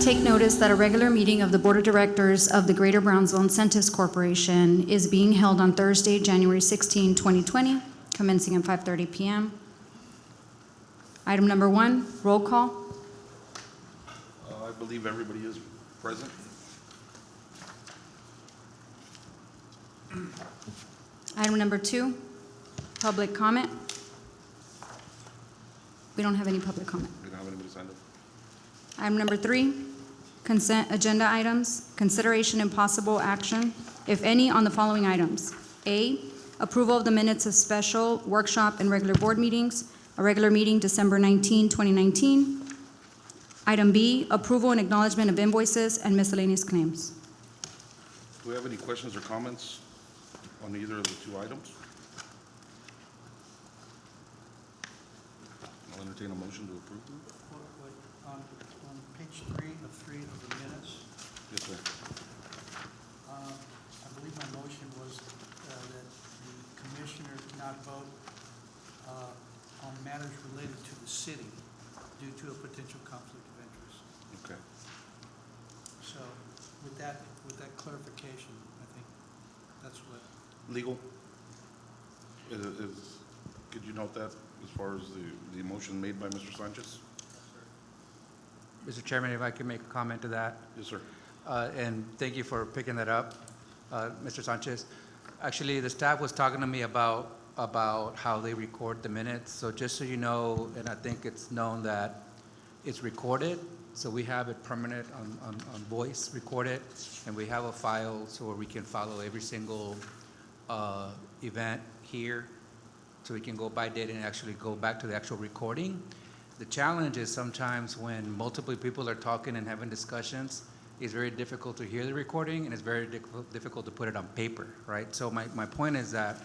take notice that a regular meeting of the Board of Directors of the Greater Brownsville Incentives Corporation is being held on Thursday, January 16, 2020, commencing at 5:30 p.m. Item number 1, roll call. I believe everybody is present. Item number 2, public comment. We don't have any public comment. We don't have anybody signed up. Item number 3, consent agenda items, consideration and possible action, if any, on the following items. A, approval of the minutes of special, workshop, and regular board meetings, a regular meeting December 19, 2019. Item B, approval and acknowledgement of invoices and miscellaneous claims. Do we have any questions or comments on either of the two items? I'll entertain a motion to approve them. On page 3 of the minutes, Yes, sir. I believe my motion was that the commissioner not vote on matters related to the city due to a potential conflict of interest. Okay. So with that clarification, I think that's what. Legal? Could you note that as far as the motion made by Mr. Sanchez? Mr. Chairman, if I could make a comment to that, Yes, sir. and thank you for picking that up, Mr. Sanchez. Actually, the staff was talking to me about how they record the minutes. So just so you know, and I think it's known that it's recorded, so we have it permanent on voice recorded, and we have a file so we can follow every single event here, so we can go by date and actually go back to the actual recording. The challenge is sometimes when multiple people are talking and having discussions, it's very difficult to hear the recording, and it's very difficult to put it on paper, right? So my point is that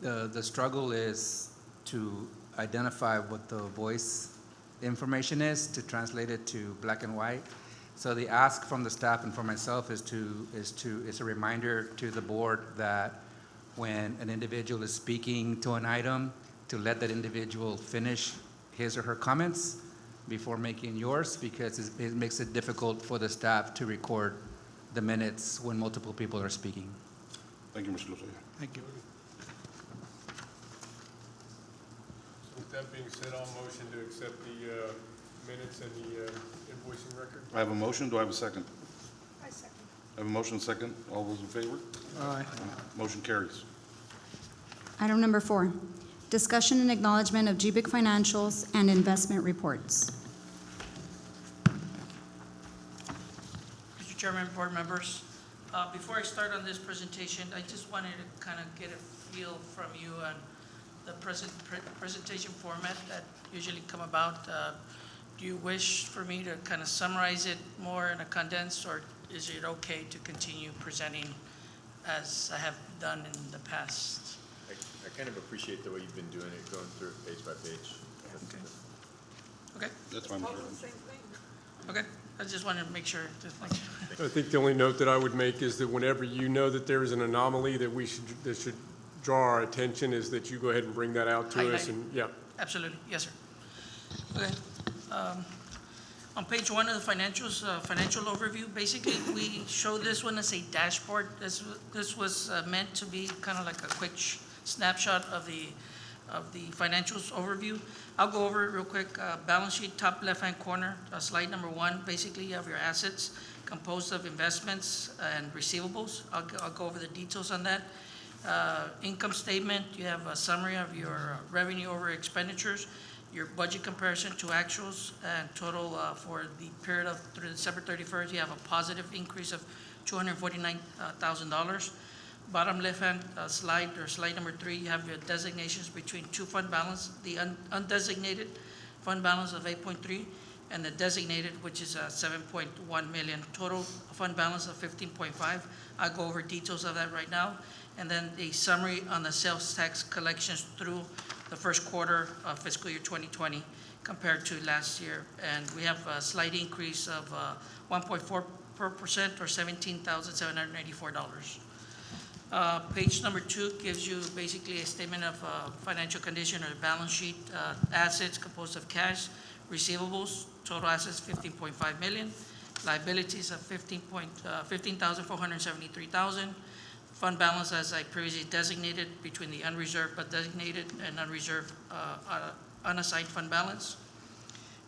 the struggle is to identify what the voice information is, to translate it to black and white. So the ask from the staff and for myself is a reminder to the board that when an individual is speaking to an item, to let that individual finish his or her comments before making yours, because it makes it difficult for the staff to record the minutes when multiple people are speaking. Thank you, Mr. Lozoya. Thank you. With that being said, I'll motion to accept the minutes and the invoicing record. I have a motion. Do I have a second? I second. I have a motion second. All those in favor? Aye. Motion carries. Item number 4, discussion and acknowledgement of GBIC financials and investment reports. Mr. Chairman, board members, before I start on this presentation, I just wanted to kind of get a feel from you on the presentation format that usually come about. Do you wish for me to kind of summarize it more in a condensed, or is it okay to continue presenting as I have done in the past? I kind of appreciate the way you've been doing it, going through it page by page. Okay. Okay. That's fine, All Mr. the Chairman. same thing. Okay. I just wanted to make sure. I think the only note that I would make is that whenever you know that there is an anomaly that that should draw our attention, is that you go ahead and bring that out to us. Highlight. And yeah. Absolutely, yes, sir. Okay. On page 1 of the financials, financial overview, basically we show this one as a dashboard. This was meant to be kind of like a quick snapshot of the financials overview. I'll go over it real quick. Balance sheet, top left-hand corner, slide number 1. Basically, you have your assets composed of investments and receivables. I'll go over the details on that. Income statement, you have a summary of your revenue over expenditures, your budget comparison to actuals, and total for the period of through December 31st, you have a positive increase of $249,000. Bottom left-hand slide, or slide number 3, you have your designations between two fund balance, the undesignated fund balance of 8.3 and the designated, which is 7.1 million. Total fund balance of 15.5. I'll go over details of that right now. And then the summary on the sales tax collections through the first quarter of fiscal year 2020 compared to last year. And we have a slight increase of 1.4% or $17,784. Page number 2 gives you basically a statement of financial condition or balance sheet, assets composed of cash, Receivables, total assets 15.5 million. Liabilities of 15,473,000. Fund balance, as I previously designated, between the unreserved but designated and unreserved, unassigned fund balance.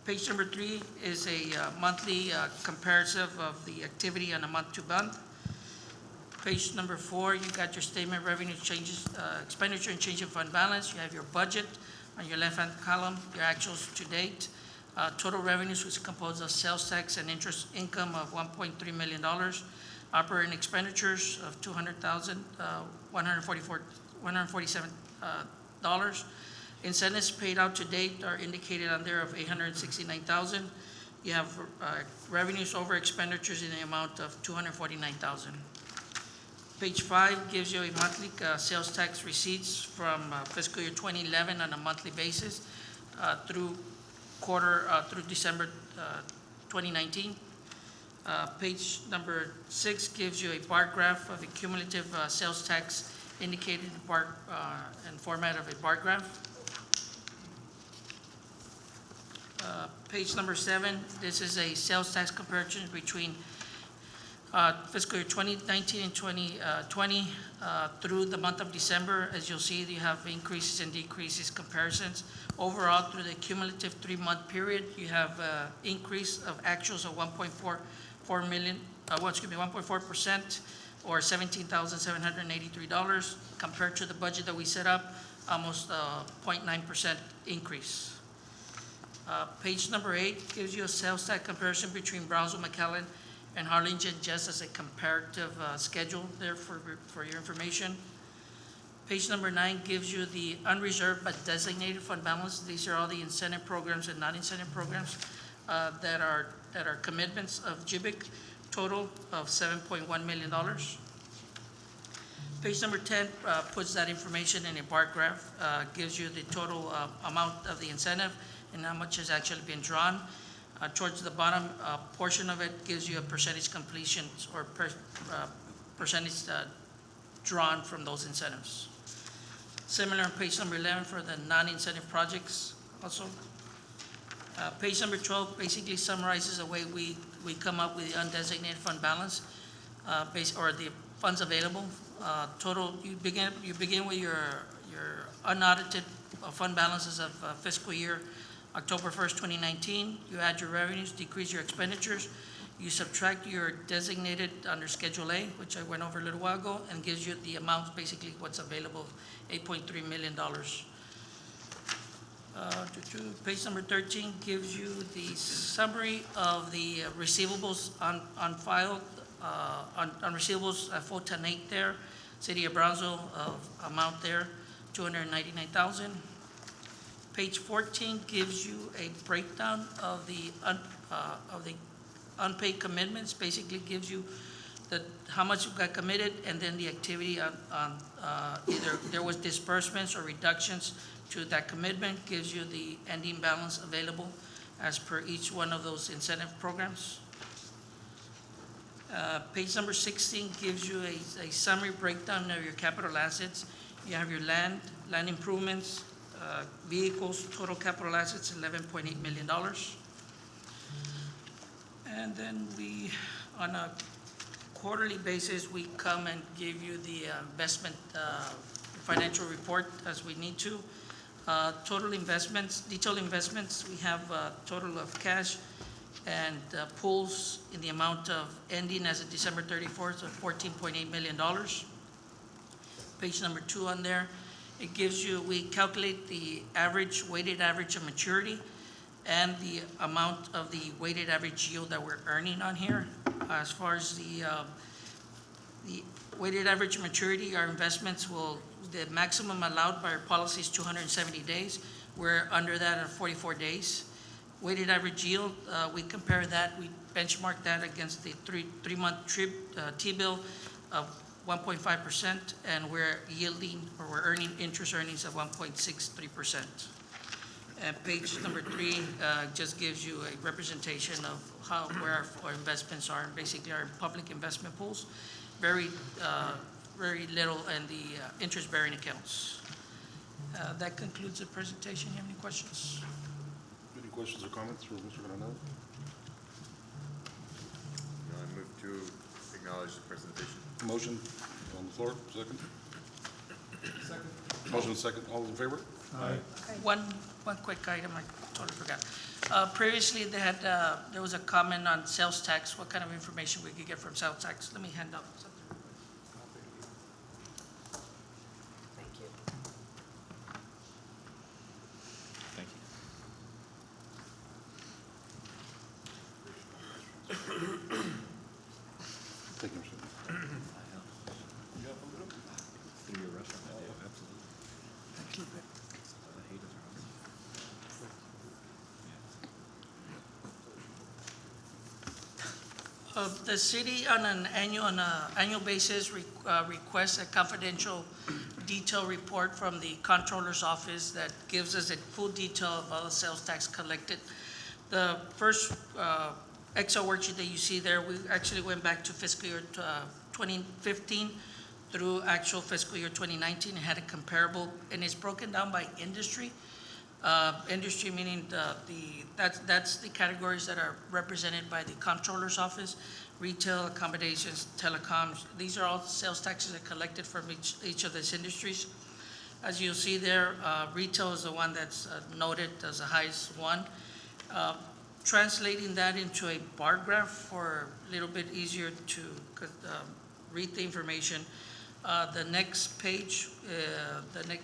Page number 3 is a monthly comparative of the activity on a month-to-month. Page number 4, you got your statement, revenue changes, expenditure and change in fund balance. You have your budget on your left-hand column, your actuals to date. Total revenues, which is composed of sales tax and interest income of $1.3 million. Operating expenditures of $147. Incentives paid out to date are indicated on there of $869,000. You have revenues over expenditures in the amount of $249,000. Page 5 gives you a monthly sales tax receipts from fiscal year 2011 on a monthly basis through December 2019. Page number 6 gives you a bar graph of the cumulative sales tax indicated in format of a bar graph. Page number 7, this is a sales tax comparison between fiscal year 2019 and 2020 through the month of December. As you'll see, you have increases and decreases comparisons. Overall, through the cumulative 3-month period, you have increase of actuals of 1.4% or $17,783 compared to the budget that we set up, almost 0.9% increase. Page number 8 gives you a sales tax comparison between Brownsville, McAllen, and Harlingen, just as a comparative schedule there for your information. Page number 9 gives you the unreserved but designated fund balance. These are all the incentive programs and non-incentive programs that are commitments of GBIC, total of $7.1 million. Page number 10 puts that information in a bar graph, gives you the total amount of the incentive and how much has actually been drawn. Towards the bottom portion of it gives you a percentage completion or percentage drawn from those incentives. Similar on page number 11 for the non-incentive projects also. Page number 12 basically summarizes the way we come up with the undesignated fund balance, or the funds available. Total, you begin with your unaudited fund balances of fiscal year October 1st, 2019. You add your revenues, decrease your expenditures. You subtract your designated under Schedule A, which I went over a little while ago, and gives you the amount, basically what's available, $8.3 million. Page number 13 gives you the summary of the receivables on file, on receivables at 410.8 there. City of Brownsville amount there, $299,000. Page 14 gives you a breakdown of the unpaid commitments. Basically gives you how much got committed, and then the activity on either there was disbursements or reductions to that commitment. Gives you the ending balance available as per each one of those incentive programs. Page number 16 gives you a summary breakdown of your capital assets. You have your land improvements, vehicles, total capital assets, $11.8 million. And then on a quarterly basis, we come and give you the investment financial report as we need to. Total investments, detailed investments, we have a total of cash and pools in the amount of ending as of December 34th of $14.8 million. Page number 2 on there, it gives you, we calculate the weighted average of maturity and the amount of the weighted average yield that we're earning on here. As far as the weighted average maturity, our investments the maximum allowed by our policy is 270 days. We're under that at 44 days. Weighted average yield, we compare that, we benchmark that against the three-month T-bill of 1.5%, and we're earning interest earnings of 1.63%. And page number 3 just gives you a representation of where our investments are, basically our public investment pools. Very little in the interest-bearing accounts. That concludes the presentation. You have any questions? Any questions or comments for Mr. Granado? No, I move to acknowledge the presentation. Motion on the floor, second? Second. Motion second, all in favor? One quick item, I totally forgot. Previously, they had, there was a comment on sales tax, what kind of information we could get from sales tax. Let me hand out something. Thank you. Thank you, Mr. The city on an annual basis requests a confidential detailed report from the comptroller's office that gives us a full detail of all the sales tax collected. The first Excel worksheet that you see there, we actually went back to fiscal year 2015 through actual fiscal year 2019 and had a comparable, and it's broken down by industry. Industry meaning that's the categories that are represented by the comptroller's office: retail, accommodations, telecoms. These are all sales taxes that are collected from each of these industries. As you'll see there, retail is the one that's noted as the highest one. Translating that into a bar graph for a little bit easier to read the information. The next page,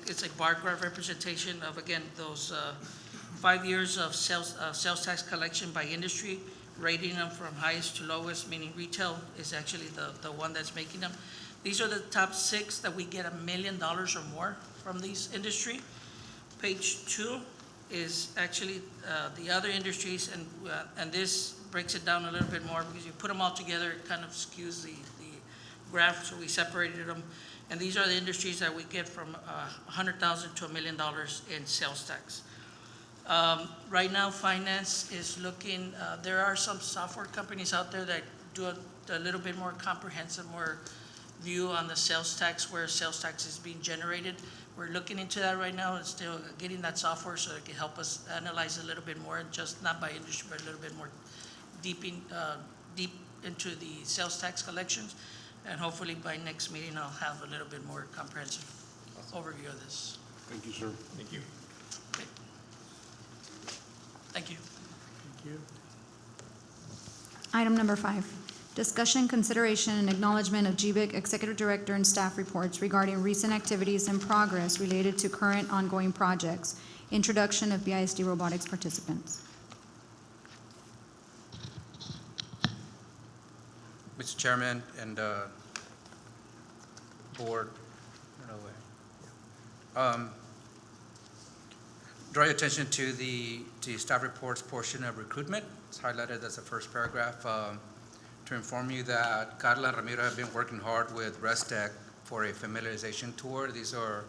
it's a bar graph representation of, again, those 5 years of sales tax collection by industry, rating them from highest to lowest, meaning retail is actually the one that's making them. These are the top 6 that we get $1 million or more from these industry. Page 2 is actually the other industries, and this breaks it down a little bit more because you put them all together, it kind of skews the graph, so we separated them. And these are the industries that we get from $100,000 to $1 million in sales tax. Right now, finance is looking, there are some software companies out there that do a little bit more comprehensive, more view on the sales tax, where sales tax is being generated. We're looking into that right now and still getting that software so it can help us analyze a little bit more, just not by industry, but a little bit more deep into the sales tax collections. And hopefully by next meeting, I'll have a little bit more comprehensive overview of this. Thank you, sir. Thank you. Okay. Thank you. Thank you. Item number 5, discussion, consideration, and acknowledgement of GBIC Executive Director and staff reports regarding recent activities and progress related to current ongoing projects. Introduction of BISD robotics participants. Mr. Chairman and Board, draw your attention to the staff reports portion of recruitment. It's highlighted as the first paragraph. To inform you that Carla and Ramiro have been working hard with Restec for a familiarization tour. These are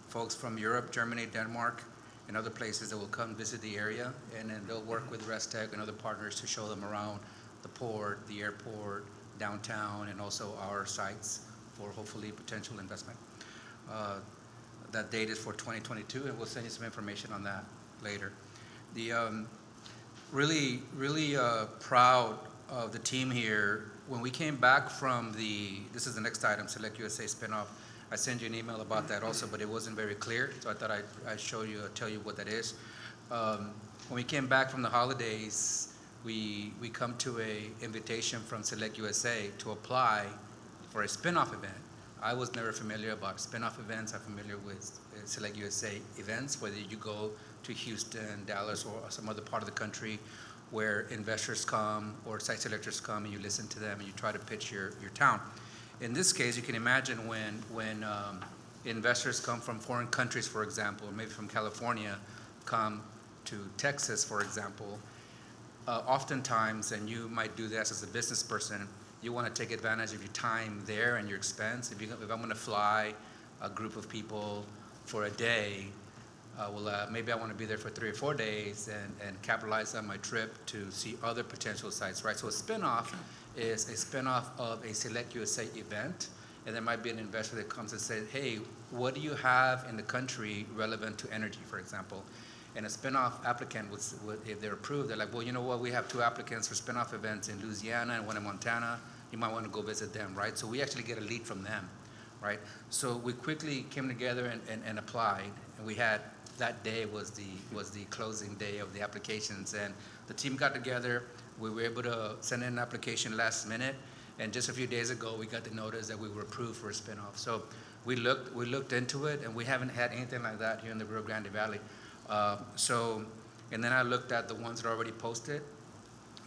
folks from Europe, Germany, Denmark, and other places that will come visit the area, and then they'll work with Restec and other partners to show them around the port, the airport, downtown, and also our sites for hopefully potential investment. That date is for 2022, and we'll send you some information on that later. Really proud of the team here. When we came back from this is the next item, Select USA spinoff. I sent you an email about that also, but it wasn't very clear, so I thought I'd show you, tell you what that is. When we came back from the holidays, we come to a invitation from Select USA to apply for a spinoff event. I was never familiar about spinoff events. I'm familiar with Select USA events, whether you go to Houston, Dallas, or some other part of the country where investors come or site selectors come and you listen to them and you try to pitch your town. In this case, you can imagine when investors come from foreign countries, for example, or maybe from California, come to Texas, for example, oftentimes, and you might do this as a business person, you want to take advantage of your time there and your expense. If I'm going to fly a group of people for a day, maybe I want to be there for 3 or 4 days and capitalize on my trip to see other potential sites, right? So a spinoff is a spinoff of a Select USA event, and there might be an investor that comes and says, hey, what do you have in the country relevant to energy, for example? and a spinoff applicant if they're approved, they're like, well, you know what, we have 2 applicants for spinoff events in Louisiana and one in Montana. You might want to go visit them, right? So we actually get a lead from them, right? So we quickly came together and applied, and we had, that day was the closing day of the applications, and the team got together. We were able to send in an application last minute, and just a few days ago, we got the notice that we were approved for a spinoff. So we looked into it, and we haven't had anything like that here in the Rio Grande Valley. And then I looked at the ones that are already posted.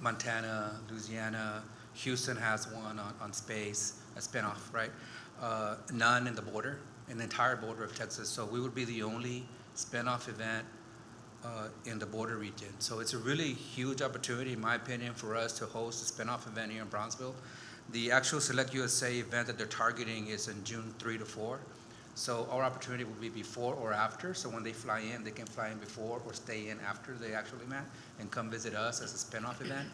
Montana, Louisiana, Houston has one on space, a spinoff, right? None in the entire border of Texas. So we would be the only spinoff event in the border region. So it's a really huge opportunity, in my opinion, for us to host a spinoff event here in Brownsville. The actual Select USA event that they're targeting is in June 3 to 4. So our opportunity will be before or after. So when they fly in, they can fly in before or stay in after the actual event and come visit us as a spinoff event.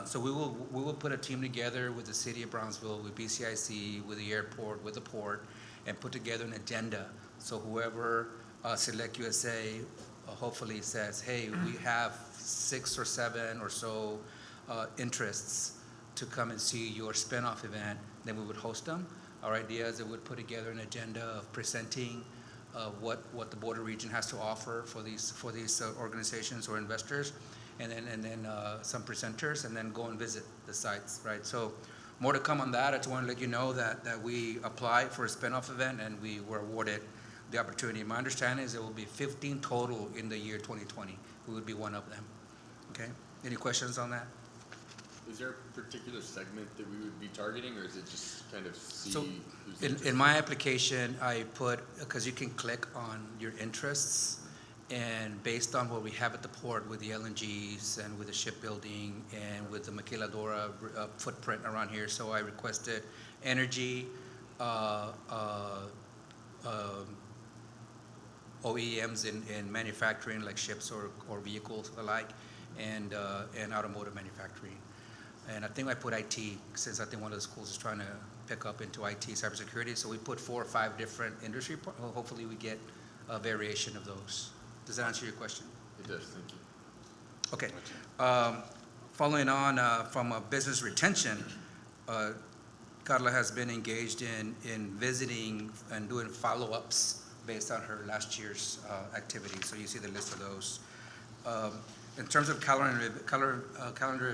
So we will put a team together with the city of Brownsville, with BCIC, with the airport, with the port, and put together an agenda. So whoever Select USA hopefully says, hey, we have 6 or 7 or so interests to come and see your spinoff event, then we would host them. Our idea is that we'd put together an agenda of presenting what the border region has to offer for these organizations or investors, and then some presenters, and then go and visit the sites, right? So more to come on that. I just want to let you know that we applied for a spinoff event and we were awarded the opportunity. My understanding is there will be 15 total in the year 2020. We would be one of them. Okay? Any questions on that? Is there a particular segment that we would be targeting, or is it just kind of see So who's in interested? my application, I put, because you can click on your interests, and based on what we have at the port with the LNGs and with the shipbuilding and with the Maquiladora footprint around here, so I requested energy, OEMs in manufacturing like ships or vehicles alike, and automotive manufacturing. And I think I put IT, since I think one of the schools is trying to pick up into IT, cybersecurity. So we put 4 or 5 different industry, hopefully we get a variation of those. Does that answer your question? It does, thank you. Okay. Following on from a business retention, Carla has been engaged in visiting and doing follow-ups based on her last year's activities. So you see the list of those. In terms of calendar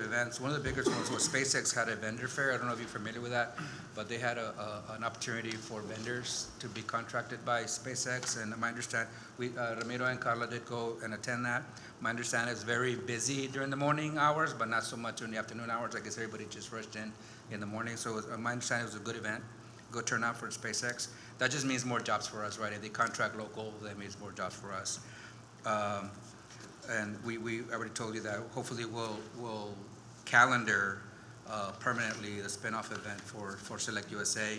events, one of the biggest ones was SpaceX had a vendor fair. I don't know if you're familiar with that, but they had an opportunity for vendors to be contracted by SpaceX. And my understanding, Ramiro and Carla did go and attend that. My understanding is very busy during the morning hours, but not so much during the afternoon hours. I guess everybody just rushed in the morning. So my understanding, it was a good event, good turnout for SpaceX. That just means more jobs for us, right? If they contract local, that means more jobs for us. And we already told you that hopefully we'll calendar permanently the spinoff event for Select USA.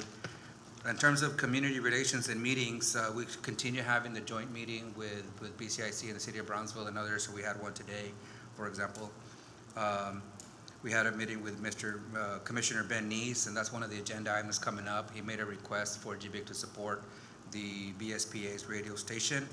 In terms of community relations and meetings, we continue having the joint meeting with BCIC and the City of Brownsville and others. So we had one today, for example. We had a meeting with Commissioner Ben Neese, and that's one of the agenda items coming up. He made a request for GBIC to support the BSPA's radio station.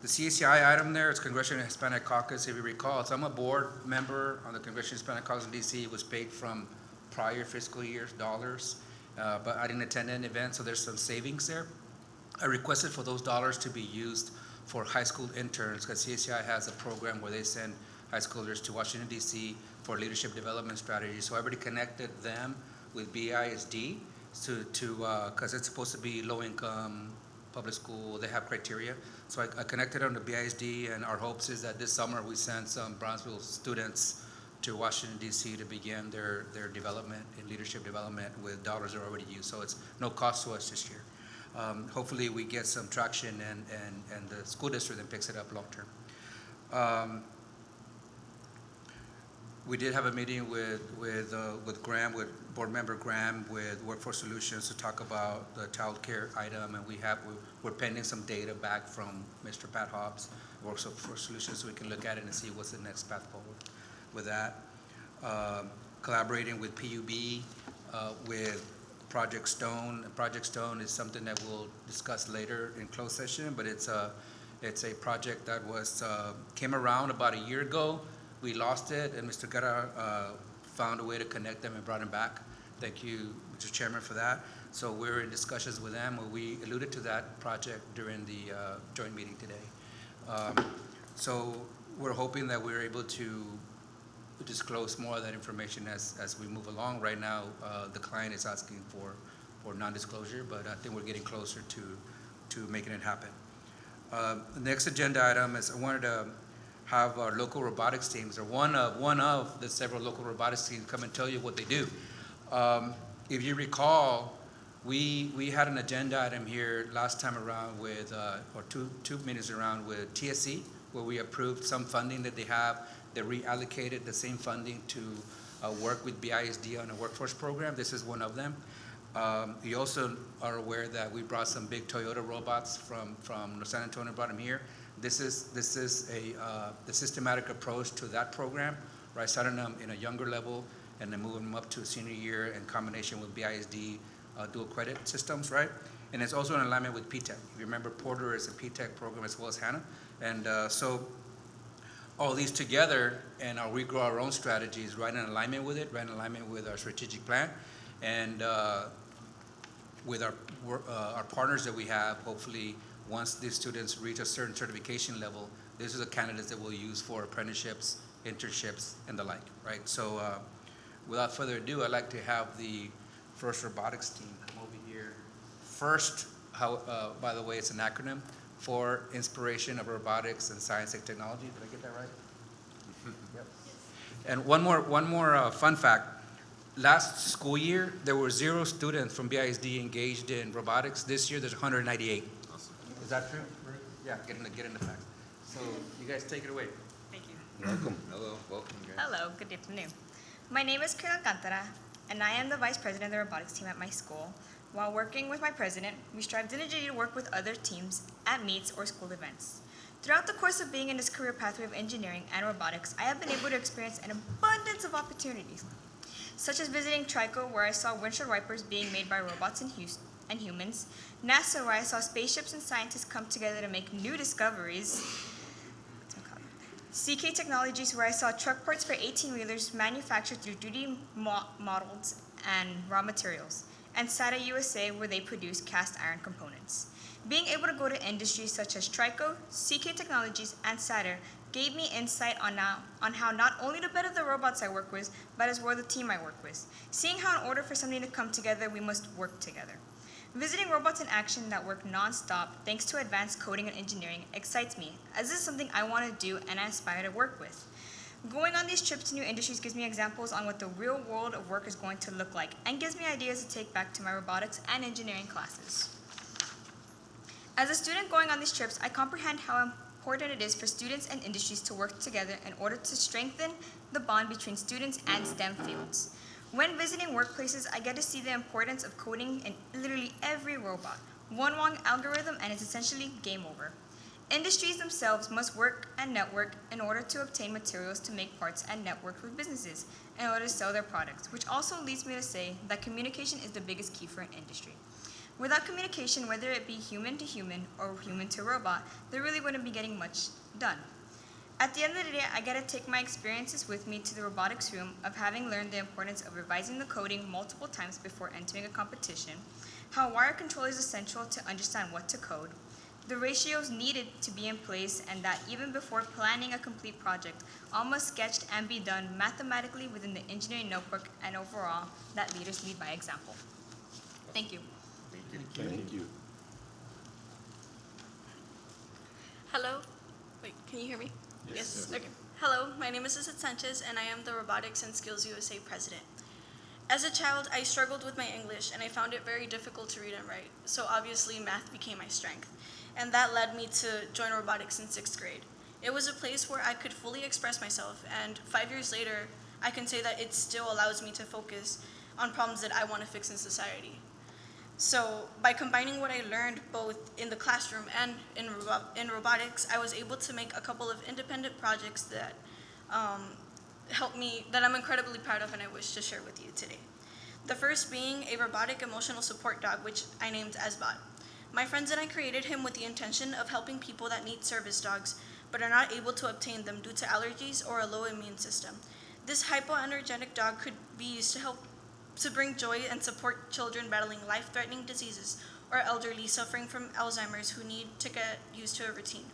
The CACI item there, it's Congressional Hispanic Caucus, if you recall. So I'm a board member on the Congressional Hispanic Caucus in DC. It was paid from prior fiscal year's dollars, but I didn't attend an event, so there's some savings there. I requested for those dollars to be used for high school interns, because CACI has a program where they send high schoolers to Washington, DC for leadership development strategy. So I already connected them with BISD because it's supposed to be low-income public school. They have criteria. So I connected them to BISD, and our hopes is that this summer we send some Brownsville students to Washington, D.C. to begin their development in leadership development with dollars that are already used. So it's no cost to us this year. Hopefully we get some traction and the school district then picks it up long term. We did have a meeting with Graham, with board member Graham, with Workforce Solutions to talk about the child care item, and we're pending some data back from Mr. Pat Hobbs, Workforce Solutions, so we can look at it and see what's the next path forward with that. Collaborating with PUB, with Project Stone. Project Stone is something that we'll discuss later in closed session, but it's It's a project that was, came around about a year ago. We lost it, and Mr. Guerra found a way to connect them and brought them back. Thank you, Mr. Chairman, for that. So we're in discussions with them, where we alluded to that project during the joint meeting today. So we're hoping that we're able to disclose more of that information as we move along. Right now, the client is asking for non-disclosure, but I think we're getting closer to making it happen. The next agenda item is I wanted to have our local robotics teams, or one of the several local robotics teams, come and tell you what they do. If you recall, we had an agenda item here last time around with, or two meetings around with TSC, where we approved some funding that they have. They reallocated the same funding to work with BISD on a workforce program. This is one of them. You also are aware that we brought some big Toyota robots from San Antonio, brought them here. This is the systematic approach to that program, right? Starting them in a younger level and then moving them up to a senior year in combination with BISD dual credit systems, right? And it's also in alignment with PTEC. If you remember, Porter is a PTEC program as well as HANA. And so all these together, and we grow our own strategies right in alignment with it, right in alignment with our strategic plan. And with our partners that we have, hopefully, once these students reach a certain certification level, these are the candidates that we'll use for apprenticeships, internships, and the like, right? So without further ado, I'd like to have the first robotics team come over here. First, by the way, it's an acronym for Inspiration of Robotics and Science and Technology. Did I get that right? Yep. And one more fun fact. Last school year, there were 0 students from BISD engaged in robotics. This year, there's 198. Awesome. Is that true? Yeah, get in the facts. So you guys take it away. Thank you. Welcome. Hello, welcome, guys. Hello, good afternoon. My name is Karen Alcantara, and I am the vice president of the robotics team at my school. While working with my president, we strive diligently to work with other teams at meets or school events. Throughout the course of being in this career pathway of engineering and robotics, I have been able to experience an abundance of opportunities, such as visiting TRICO, where I saw windshield wipers being made by robots and humans, NASA, where I saw spaceships and scientists come together to make new discoveries, CK Technologies, where I saw truck parts for 18-wheelers manufactured through 3D models and raw materials, and SATA USA, where they produce cast iron components. Being able to go to industries such as TRICO, CK Technologies, and SATA gave me insight on how not only to better the robots I work with, but as well the team I work with. Seeing how in order for something to come together, we must work together. Visiting robots in action that work non-stop thanks to advanced coding and engineering excites me, as this is something I want to do and I aspire to work with. Going on these trips to new industries gives me examples on what the real world of work is going to look like and gives me ideas to take back to my robotics and engineering classes. As a student going on these trips, I comprehend how important it is for students and industries to work together in order to strengthen the bond between students and STEM fields. When visiting workplaces, I get to see the importance of coding in literally every robot. One wrong algorithm and it's essentially game over. Industries themselves must work and network in order to obtain materials to make parts and network with businesses in order to sell their products, which also leads me to say that communication is the biggest key for an industry. Without communication, whether it be human to human or human to robot, there really wouldn't be getting much done. At the end of the day, I get to take my experiences with me to the robotics room of having learned the importance of revising the coding multiple times before entering a competition, how wire control is essential to understand what to code, the ratios needed to be in place, and that even before planning a complete project, all must sketched and be done mathematically within the engineering notebook, and overall, that leaders lead by example. Thank you. Thank you. Hello? Wait, can you hear me? Yes. Okay. Hello, my name is Isat Sanchez, and I am the Robotics and Skills USA president. As a child, I struggled with my English, and I found it very difficult to read and write, so obviously math became my strength, and that led me to join robotics in 6th grade. It was a place where I could fully express myself, and 5 years later, I can say that it still allows me to focus on problems that I want to fix in society. So by combining what I learned both in the classroom and in robotics, I was able to make a couple of independent projects that helped me, that I'm incredibly proud of and I wish to share with you today. The first being a robotic emotional support dog, which I named Asbot. My friends and I created him with the intention of helping people that need service dogs, but are not able to obtain them due to allergies or a low immune system. This hypoenergetic dog could be used to bring joy and support children battling life-threatening diseases or elderly suffering from Alzheimer's who need to get used to a routine.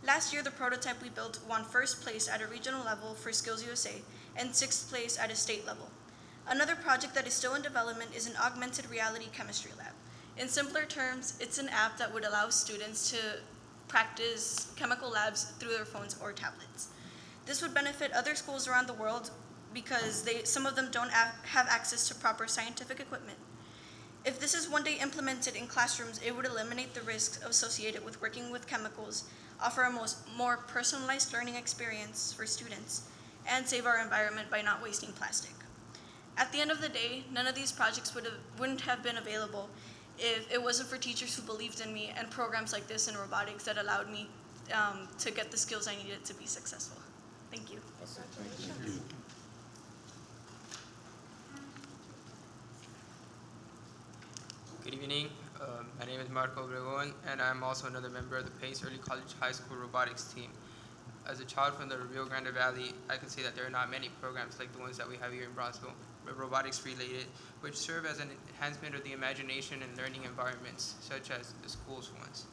Last year, the prototype we built won first place at a regional level for Skills USA and sixth place at a state level. Another project that is still in development is an augmented reality chemistry lab. In simpler terms, it's an app that would allow students to practice chemical labs through their phones or tablets. This would benefit other schools around the world because some of them don't have access to proper scientific equipment. If this is one day implemented in classrooms, it would eliminate the risks associated with working with chemicals, offer a more personalized learning experience for students, and save our environment by not wasting plastic. At the end of the day, none of these projects wouldn't have been available if it wasn't for teachers who believed in me and programs like this in robotics that allowed me to get the skills I needed to be successful. Thank you. Good evening. My name is Marco Obregón, and I'm also another member of the PACE Early College High School robotics team. As a child from the Rio Grande Valley, I can say that there are not many programs like the ones that we have here in Bronzeville, robotics related, which serve as an enhancement of the imagination and learning environments, such as the school's ones.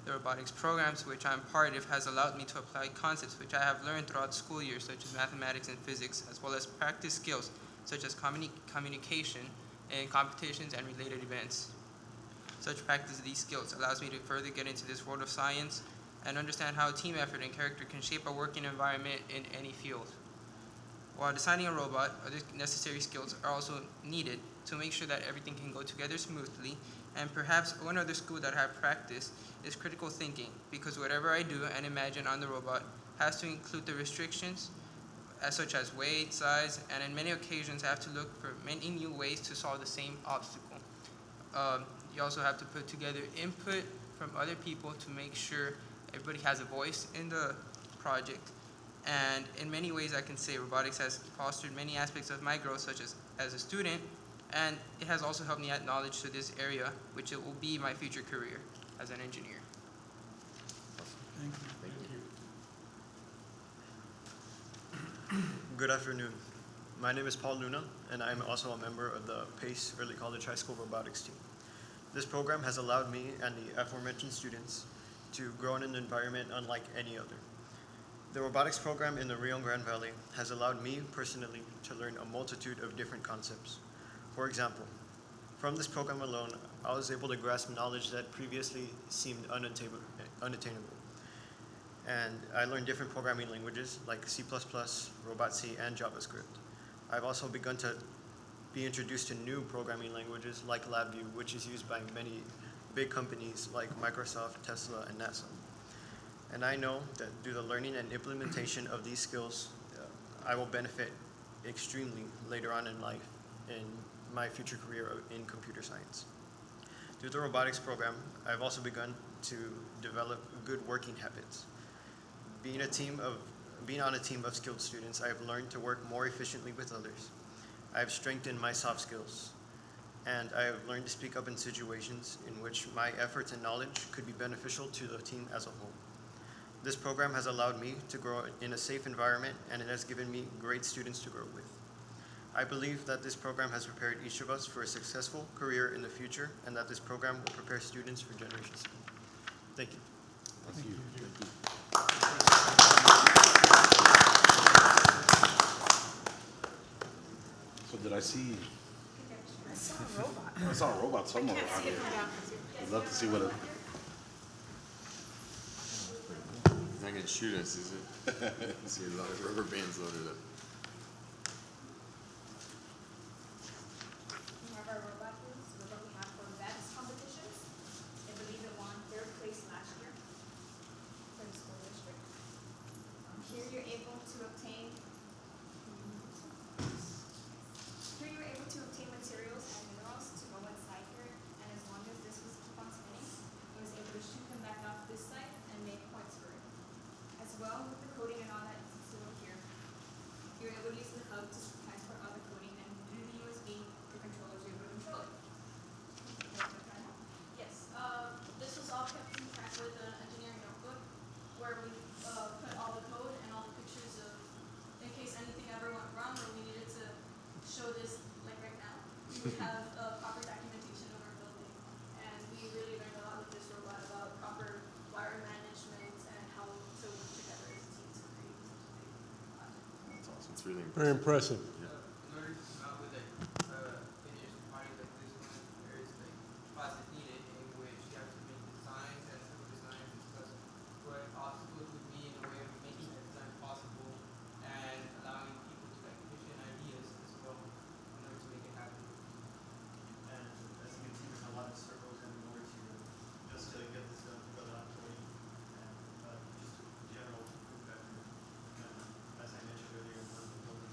The robotics programs which I'm part of has allowed me to apply concepts which I have learned throughout school years, such as mathematics and physics, as well as practice skills such as communication in competitions and related events. Such practice of these skills allows me to further get into this world of science and understand how team effort and character can shape a working environment in any field. While designing a robot, other necessary skills are also needed to make sure that everything can go together smoothly, and perhaps one other skill that I have practiced is critical thinking, because whatever I do and imagine on the robot has to include the restrictions such as weight, size, and in many occasions I have to look for many new ways to solve the same obstacle. You also have to put together input from other people to make sure everybody has a voice in the project. And in many ways I can say robotics has fostered many aspects of my growth, such as a student, and it has also helped me add knowledge to this area, which it will be my future career as an engineer. Thank you. Good afternoon. My name is Paul Luna, and I'm also a member of the PACE Early College High School robotics team. This program has allowed me and the aforementioned students to grow in an environment unlike any other. The robotics program in the Rio Grande Valley has allowed me personally to learn a multitude of different concepts. For example, from this program alone, I was able to grasp knowledge that previously seemed unattainable. And I learned different programming languages like C++, Robot C, and JavaScript. I've also begun to be introduced to new programming languages like LabVIEW, which is used by many big companies like Microsoft, Tesla, and NASA. And I know that through the learning and implementation of these skills, I will benefit extremely later on in life in my future career in computer science. Through the robotics program, I've also begun to develop good working habits. Being on a team of skilled students, I have learned to work more efficiently with others. I have strengthened my soft skills, and I have learned to speak up in situations in which my efforts and knowledge could be beneficial to the team as a whole. This program has allowed me to grow in a safe environment, and it has given me great students to grow with. I believe that this program has prepared each of us for a successful career in the future, and that this program will prepare students for generations to come. Thank you. Thank you. So did I see? I saw a robot somewhere out here. I'd love to see what it. It's not gonna shoot us, is it? See a lot of rubber bands loaded up. We have our robot booths, the robot we have for VEX competitions. I believe it won 3rd place last year for the school district. Here you're able to obtain materials and minerals to go inside here, and as long as this was keep on spinning, I was able to shoot them back off this side and make points for it. As well with the coding and all that, you can see over here. where we put all the code and all the pictures of, in case anything ever went wrong or we needed to show this, like right now, we would have proper documentation of our building. And we really learned a lot with this robot about proper wire management and how to work together as a team to create such a big project. That's awesome. It's really Very impressive. In order to come out with like finished product like this one, there is like process needed in which you have to make designs and civil designs and discuss what obstacles would be in the way of making that design possible and allowing people to like pitch in ideas as well in order to make it happen. And as you can see, there's a lot of circles and more to just to get this done for the employee and just general group effort. And as I mentioned earlier, one of the building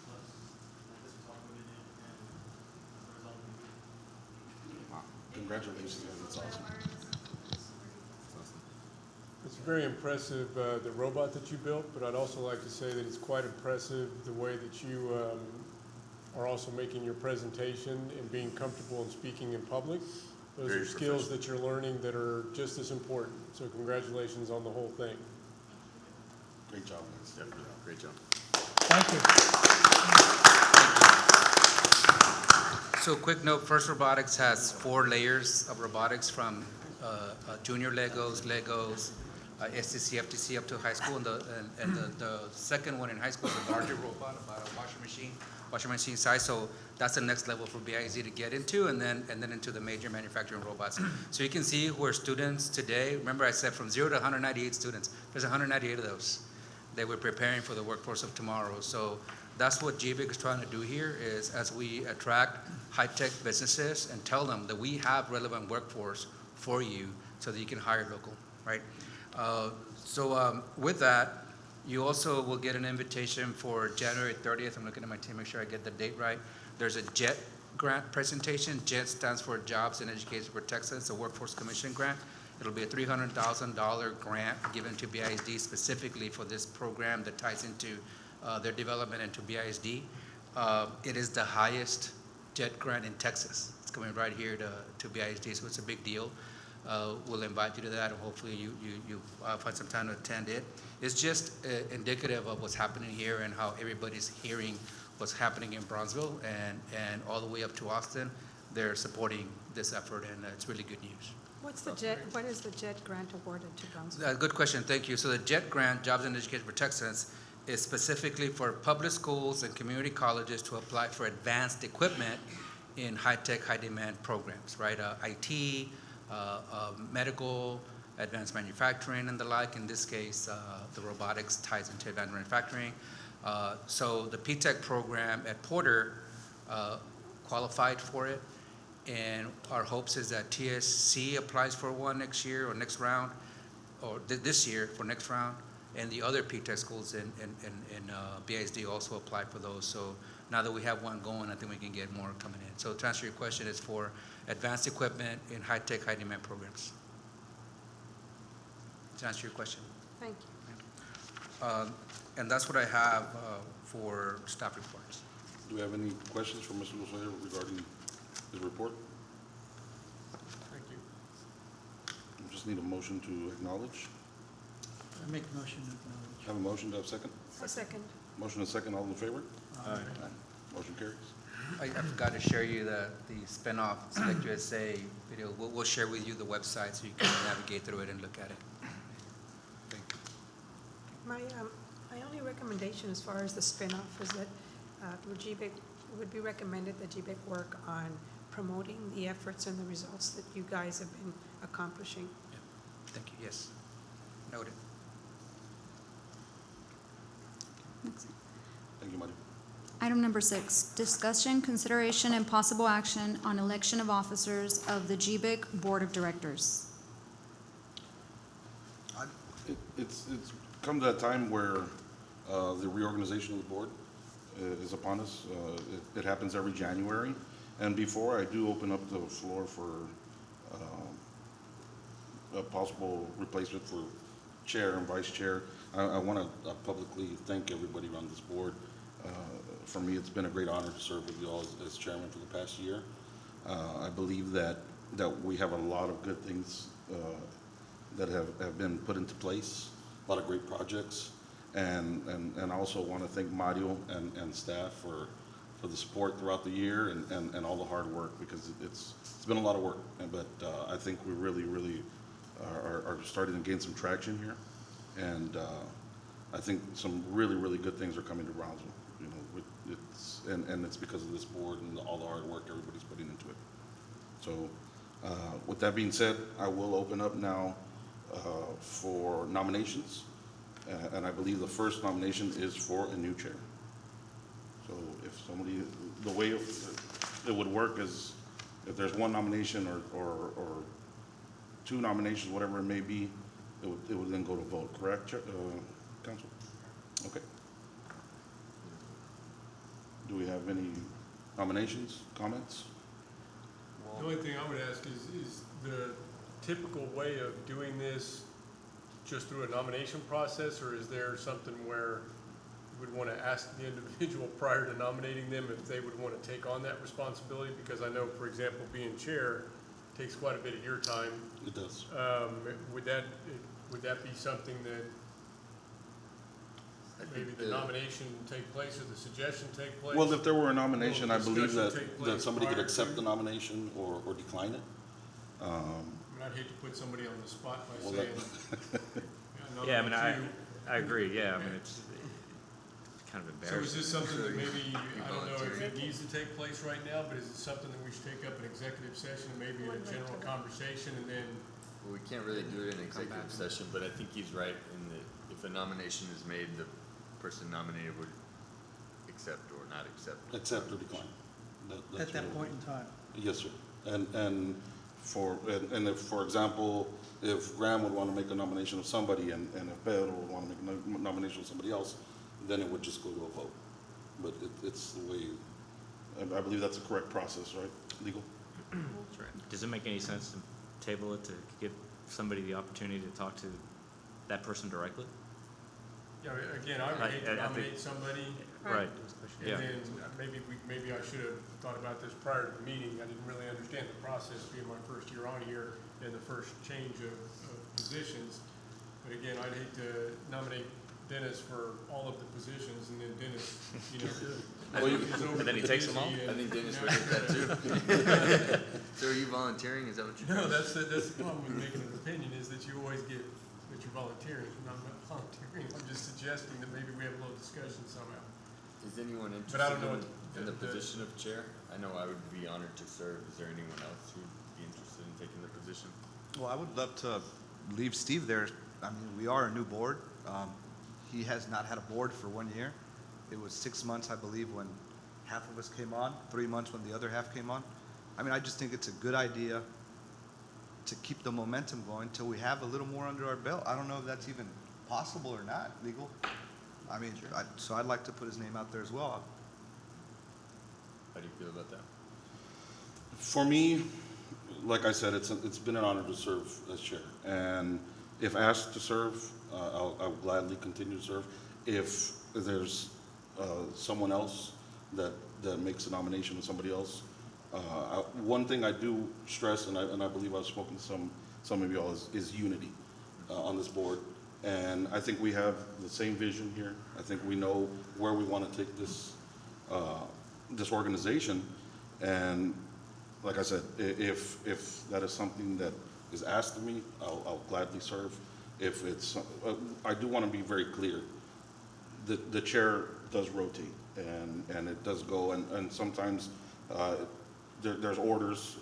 plus, and this was all put in and the result will be Wow. Congratulations, man. That's awesome. It's very impressive, the robot that you built, but I'd also like to say that it's quite impressive the way that you are also making your presentation and being comfortable in speaking in public. Those Very are skills that you're learning that are just as important. So congratulations on the whole thing. Great job, guys. definitely great job. Thank you. So quick note, First Robotics has 4 layers of robotics from junior Legos, STC, FTC up to high school. And the second one in high school is a larger robot, about a washing machine size. So that's the next level for BIZ to get into, and then into the major manufacturing robots. So you can see where students today, remember I said from 0 to 198 students, there's 198 of those. They were preparing for the workforce of tomorrow. So that's what GBIC is trying to do here, is as we attract high-tech businesses and tell them that we have relevant workforce for you so that you can hire local, right? With that, you also will get an invitation for January 30th. I'm looking at my team, make sure I get the date right. There's a JET grant presentation. JET stands for Jobs and Education for Texas. It's a Workforce Commission grant. It'll be a $300,000 grant given to BISD specifically for this program that ties into their development into BISD. It is the highest JET grant in Texas. It's coming right here to BISD, so it's a big deal. We'll invite you to that, and hopefully you find some time to attend it. It's just indicative of what's happening here and how everybody's hearing what's happening in Bronzeville and all the way up to Austin. They're supporting this effort, and it's really good news. What is the JET grant awarded to Brownsville? Good question, thank you. So the JET grant, Jobs and Education for Texans, is specifically for public schools and community colleges to apply for advanced equipment in high-tech, high-demand programs, right? IT, medical, advanced manufacturing, and the like. In this case, the robotics ties into advanced manufacturing. So the P-TECH program at Porter qualified for it, and our hopes is that TSC applies for one next year or next round, or this year for next round, and the other P-TECH schools in BISD also apply for those. So now that we have one going, I think we can get more coming in. So to answer your question, it's for advanced equipment in high-tech, high-demand programs. To answer your question. Thank you. And that's what I have for staff reports. Do we have any questions for Mr. Lozoya regarding his report? Thank you. We just need a motion to acknowledge. I make a motion to acknowledge. Have a motion, to have a second? A second. Motion and second, all in favor? Aye. Motion carries. I forgot to share you the spinoff Select USA video. We'll share with you the website so you can navigate through it and look at it. Thank you. My only recommendation as far as the spin-off is that GBIC would be recommended that GBIC work on promoting the efforts and the results that you guys have been accomplishing. Yeah. Thank you, yes. Noted. Thank you, Mario. Item number 6, discussion, consideration, and possible action on election of officers of the GBIC Board of Directors. It's come to that time where the reorganization of the board is upon us. It happens every January. And before I do open up the floor for a possible replacement for chair and vice chair, I want to publicly thank everybody on this board. For me, it's been a great honor to serve with you all as chairman for the past year. I believe that we have a lot of good things that have been put into place, a lot of great projects. And I also want to thank Mario and staff for the support throughout the year and all the hard work, because it's been a lot of work. But I think we really are starting to gain some traction here. And I think some really good things are coming to Brownsville. You know, it's because of this board and all the hard work everybody's putting into it. So with that being said, I will open up now for nominations. And I believe the first nomination is for a new chair. So if somebody, the way it would work is if there's one nomination or two nominations, whatever it may be, it would then go to vote, correct, Council? Okay. Do we have any nominations, comments? The only thing I would ask is the typical way of doing this just through a nomination process, or is there something where you would want to ask the individual prior to nominating them if they would want to take on that responsibility? Because I know, for example, being chair takes quite a bit of your time. It does. Would that be something that maybe the nomination take place or the suggestion take place? Well, if there were a nomination, I believe Discussion take that place somebody could prior accept to? the nomination or decline it. I mean, I'd hate to put somebody on the spot by Well, saying. Yeah, I mean, nominate you. I agree, yeah, I mean, it's kind of So is embarrassing. this something that maybe, I don't know if volunteering. it needs to take place right now, but is it something that we should take up in executive session, and maybe in a general conversation, and then, Well, we can't really do it in executive session, but I think he's right in that if a nomination is made, the person nominated would accept or not accept. Accept or decline. That's At that what it point in time. Yes, sir. And if, for example, if Graham would want to make a nomination of somebody and if Pedro would want to make a nomination of somebody else, then it would just go to a vote. But it's the way, I believe that's the correct process, right? Legal? That's right. Does it make any sense to table it to give somebody the opportunity to talk to that person directly? you know, again, I would hate to I think- nominate somebody, Right. and Yeah. then maybe I should have thought about this prior to the meeting. I didn't really understand the process, being my first year on here and the first change of positions. But again, I'd hate to nominate Dennis for all of the positions, and then Dennis, you know, is over And then he takes them all? busy I and, think Dennis you would know, hate that too. So are you volunteering? Is that what you're No, doing? that's the problem with making an opinion, is that you always get that you're volunteering, and I'm not volunteering. I'm just suggesting that maybe we have a little discussion somehow. Is anyone But I don't know interested in the position of chair? I know I would be honored to serve. Is there anyone else who'd be interested in taking the position? Well, I would love to leave Steve there. I mean, we are a new board. He has not had a board for 1 year. It was 6 months, I believe, when half of us came on, 3 months when the other half came on. I mean, I just think it's a good idea to keep the momentum going till we have a little more under our belt. I don't know if that's even possible or not, legal. I mean, so I'd like to put his name out there as well. How do you feel about that? For me, like I said, it's been an honor to serve as chair. And if asked to serve, I'll gladly continue to serve. If there's someone else that makes a nomination with somebody else, one thing I do stress, and I believe I've spoken to some of y'all, is unity on this board. And I think we have the same vision here. I think we know where we want to take this organization. And like I said, if that is something that is asked of me, I'll gladly serve. If it's, I do want to be very clear. The chair does rotate, and it does go, and sometimes there's orders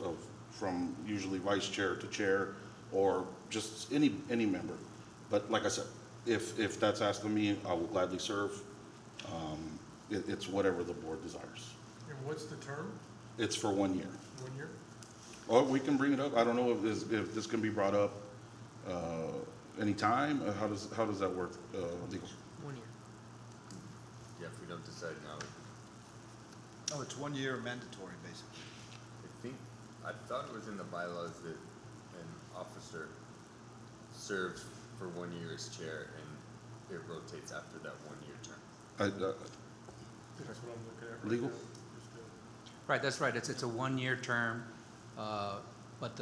from usually vice chair to chair, or just any member. But like I said, if that's asked of me, I will gladly serve. It's whatever the board desires. And what's the term? It's for 1 year. 1 year? Or we can bring it up. I don't know if this can be brought up anytime. How does that work, legal? 1 year. Yeah, if we don't decide now. Oh, it's 1 year mandatory, basically. I thought it was in the bylaws that an officer serves for 1 year as chair, and it rotates after that 1 year term. That's what I'm looking at right Legal? now. Just, Right, that's right. It's a 1-year term, but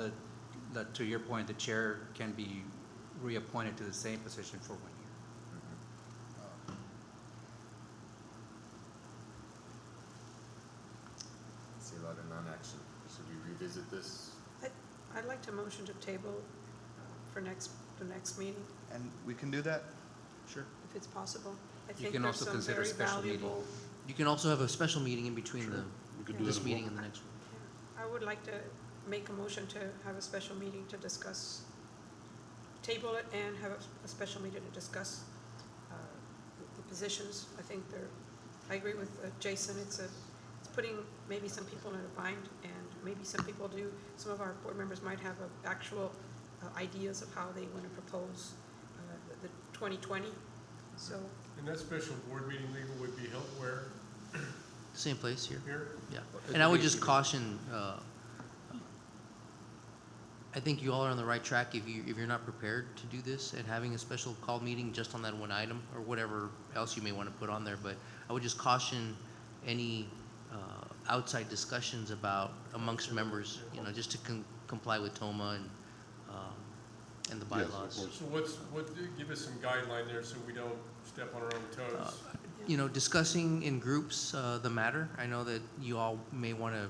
to your point, the chair can be reappointed to the same position for 1 year. I see a lot of non-action. Should we revisit this? I'd like to motion to table for the next meeting, And we can do that? Sure. if it's possible. I You think can there's also some consider very special meeting. valuable. You can also have a special meeting in between Sure. We could do that this as meeting well. and the next one. I would like to make a motion to have a special meeting to discuss, table it and have a special meeting to discuss the positions. I think I agree with Jason, it's putting maybe some people in a bind, and maybe some of our board members might have actual ideas of how they want to propose the 2020, so. And that special board meeting, legal, would be held where? Same place here. Here? Yeah. And I would just caution, I think you all are on the right track if you're not prepared to do this and having a special call meeting just on that one item or whatever else you may want to put on there. But I would just caution any outside discussions about amongst members, just to comply with TOMA and the Yes, of bylaws. course. So give us some guideline there so we don't step on our own toes. Discussing in groups the matter. I know that you all may want to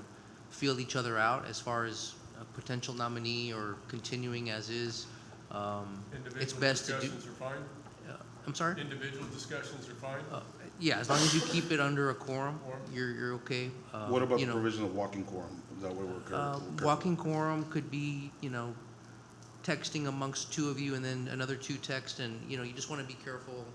feel each other out as far as a potential nominee or continuing as is. It's Individual best to do. discussions are fine? I'm sorry? Individual discussions are fine? Yeah, as long as you keep it under a quorum, you're okay. What about the provision of walking quorum? Is that where we're currently? Walking quorum could be, texting amongst two of you and then another two text, and, you just want to be careful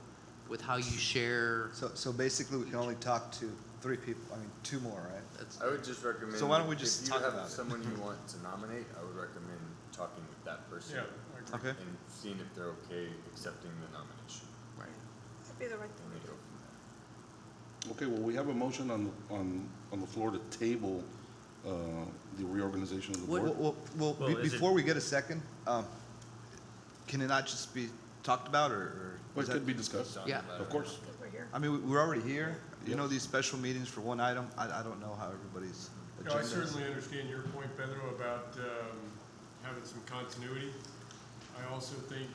with how you share. So basically, we can only talk to 3 people, two more, right? I would just recommend. So why don't we just talk If you about have it? someone you want to nominate, I would recommend talking with that person. Yeah, I agree. Okay. And seeing if they're okay accepting the nomination. Right. That'd be the right And thing we to go do. from there. Okay, well, we have a motion on the floor to table the reorganization of the board. Well, before we get a second, can it not just be talked about, or? But is it that- could be discussed. Yeah. Of course. We're here. We're already here. Yes. These special meetings for one item, I don't know how everybody's No, I agenda is. certainly understand your point, Pedro, about having some continuity. I also think,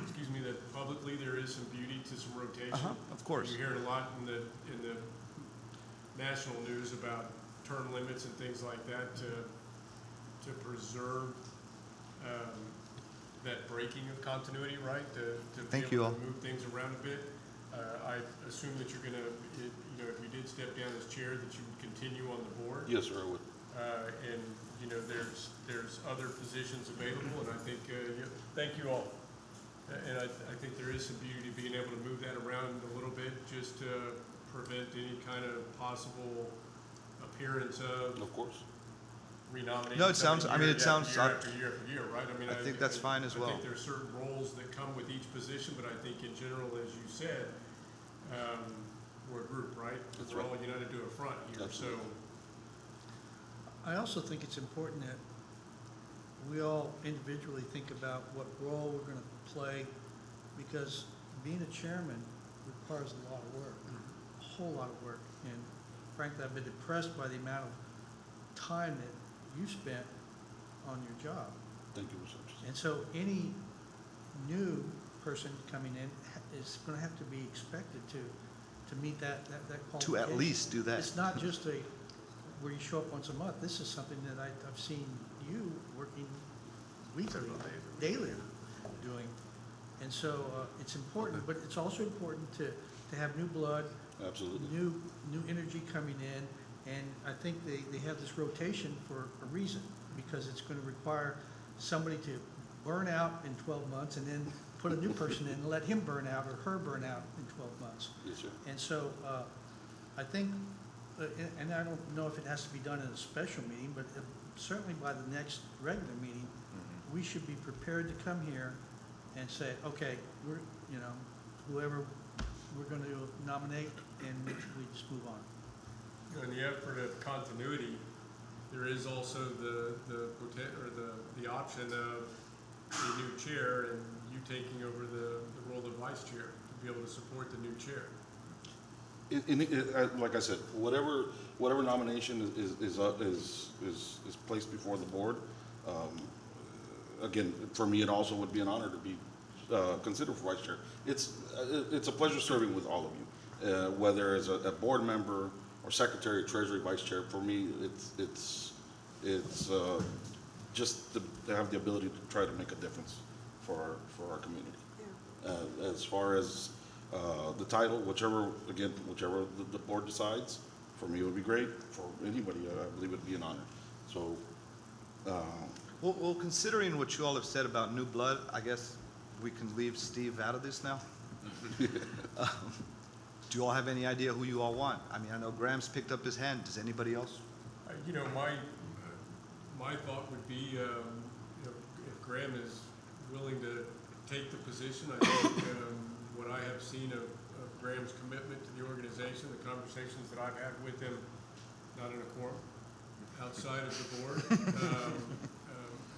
excuse me, that publicly there is some beauty to some rotation. Of course. You hear it a lot in the national news about term limits and things like that to preserve that breaking of continuity, right? To Thank be you able all. to move things around a bit. I assume that you're gonna, if you did step down as chair, that you would continue on the board. Yes, sir, I would. And, there's other positions available, and I think, thank you all. And I think there is some beauty to being able to move that around a little bit, just to prevent any kind of possible appearance of Of course. renominating. No, it sounds- somebody it sounds- Year after year after year, right? I think that's fine as well. I think there's certain roles that come with each position, but I think in general, as you said, we're a group, right? That's We're right. all united to a front here, so. Absolutely. I also think it's important that we all individually think about what role we're gonna play, because being a chairman requires a lot of work, a whole lot of work. And frankly, I've been impressed by the amount of time that you spent on your job. Thank you, Mr. Sanchez. And so any new person coming in is gonna have to be expected to meet that qualification. To at least do that. It's not just where you show up once a month. This is something that I've seen you working weekly, daily doing. And so, it's important, but it's also important to have new blood, Absolutely. new energy coming in. And I think they have this rotation for a reason, because it's gonna require somebody to burn out in 12 months and then put a new person in and let him burn out or her burn out in 12 months. Yes, sir. And so, I think, and I don't know if it has to be done in a special meeting, but certainly by the next regular meeting, we should be prepared to come here and say, okay, we're, whoever we're going to nominate, and we just move on. In the effort of continuity, there is also the option of a new chair and you taking over the role of vice chair to be able to support the new chair. Like I said, whatever nomination is placed before the board, again, for me, it also would be an honor to be considered for vice chair. It's a pleasure serving with all of you, whether as a board member or secretary, treasury, vice chair. For me, it's just to have the ability to try to make a difference for our community. As far as the title, whichever the board decides, for me it would be great. For anybody, I believe it would be an honor. So, Well, considering what you all have said about new blood, I guess we can leave Steve out of this now. Do you all have any idea who you all want? I mean, I know Graham's picked up his hand. Does anybody else? You know, my thought would be, you know, if Graham is willing to take the position, I think what I have seen of Graham's commitment to the organization, the conversations that I've had with him, not in a quorum, outside of the board,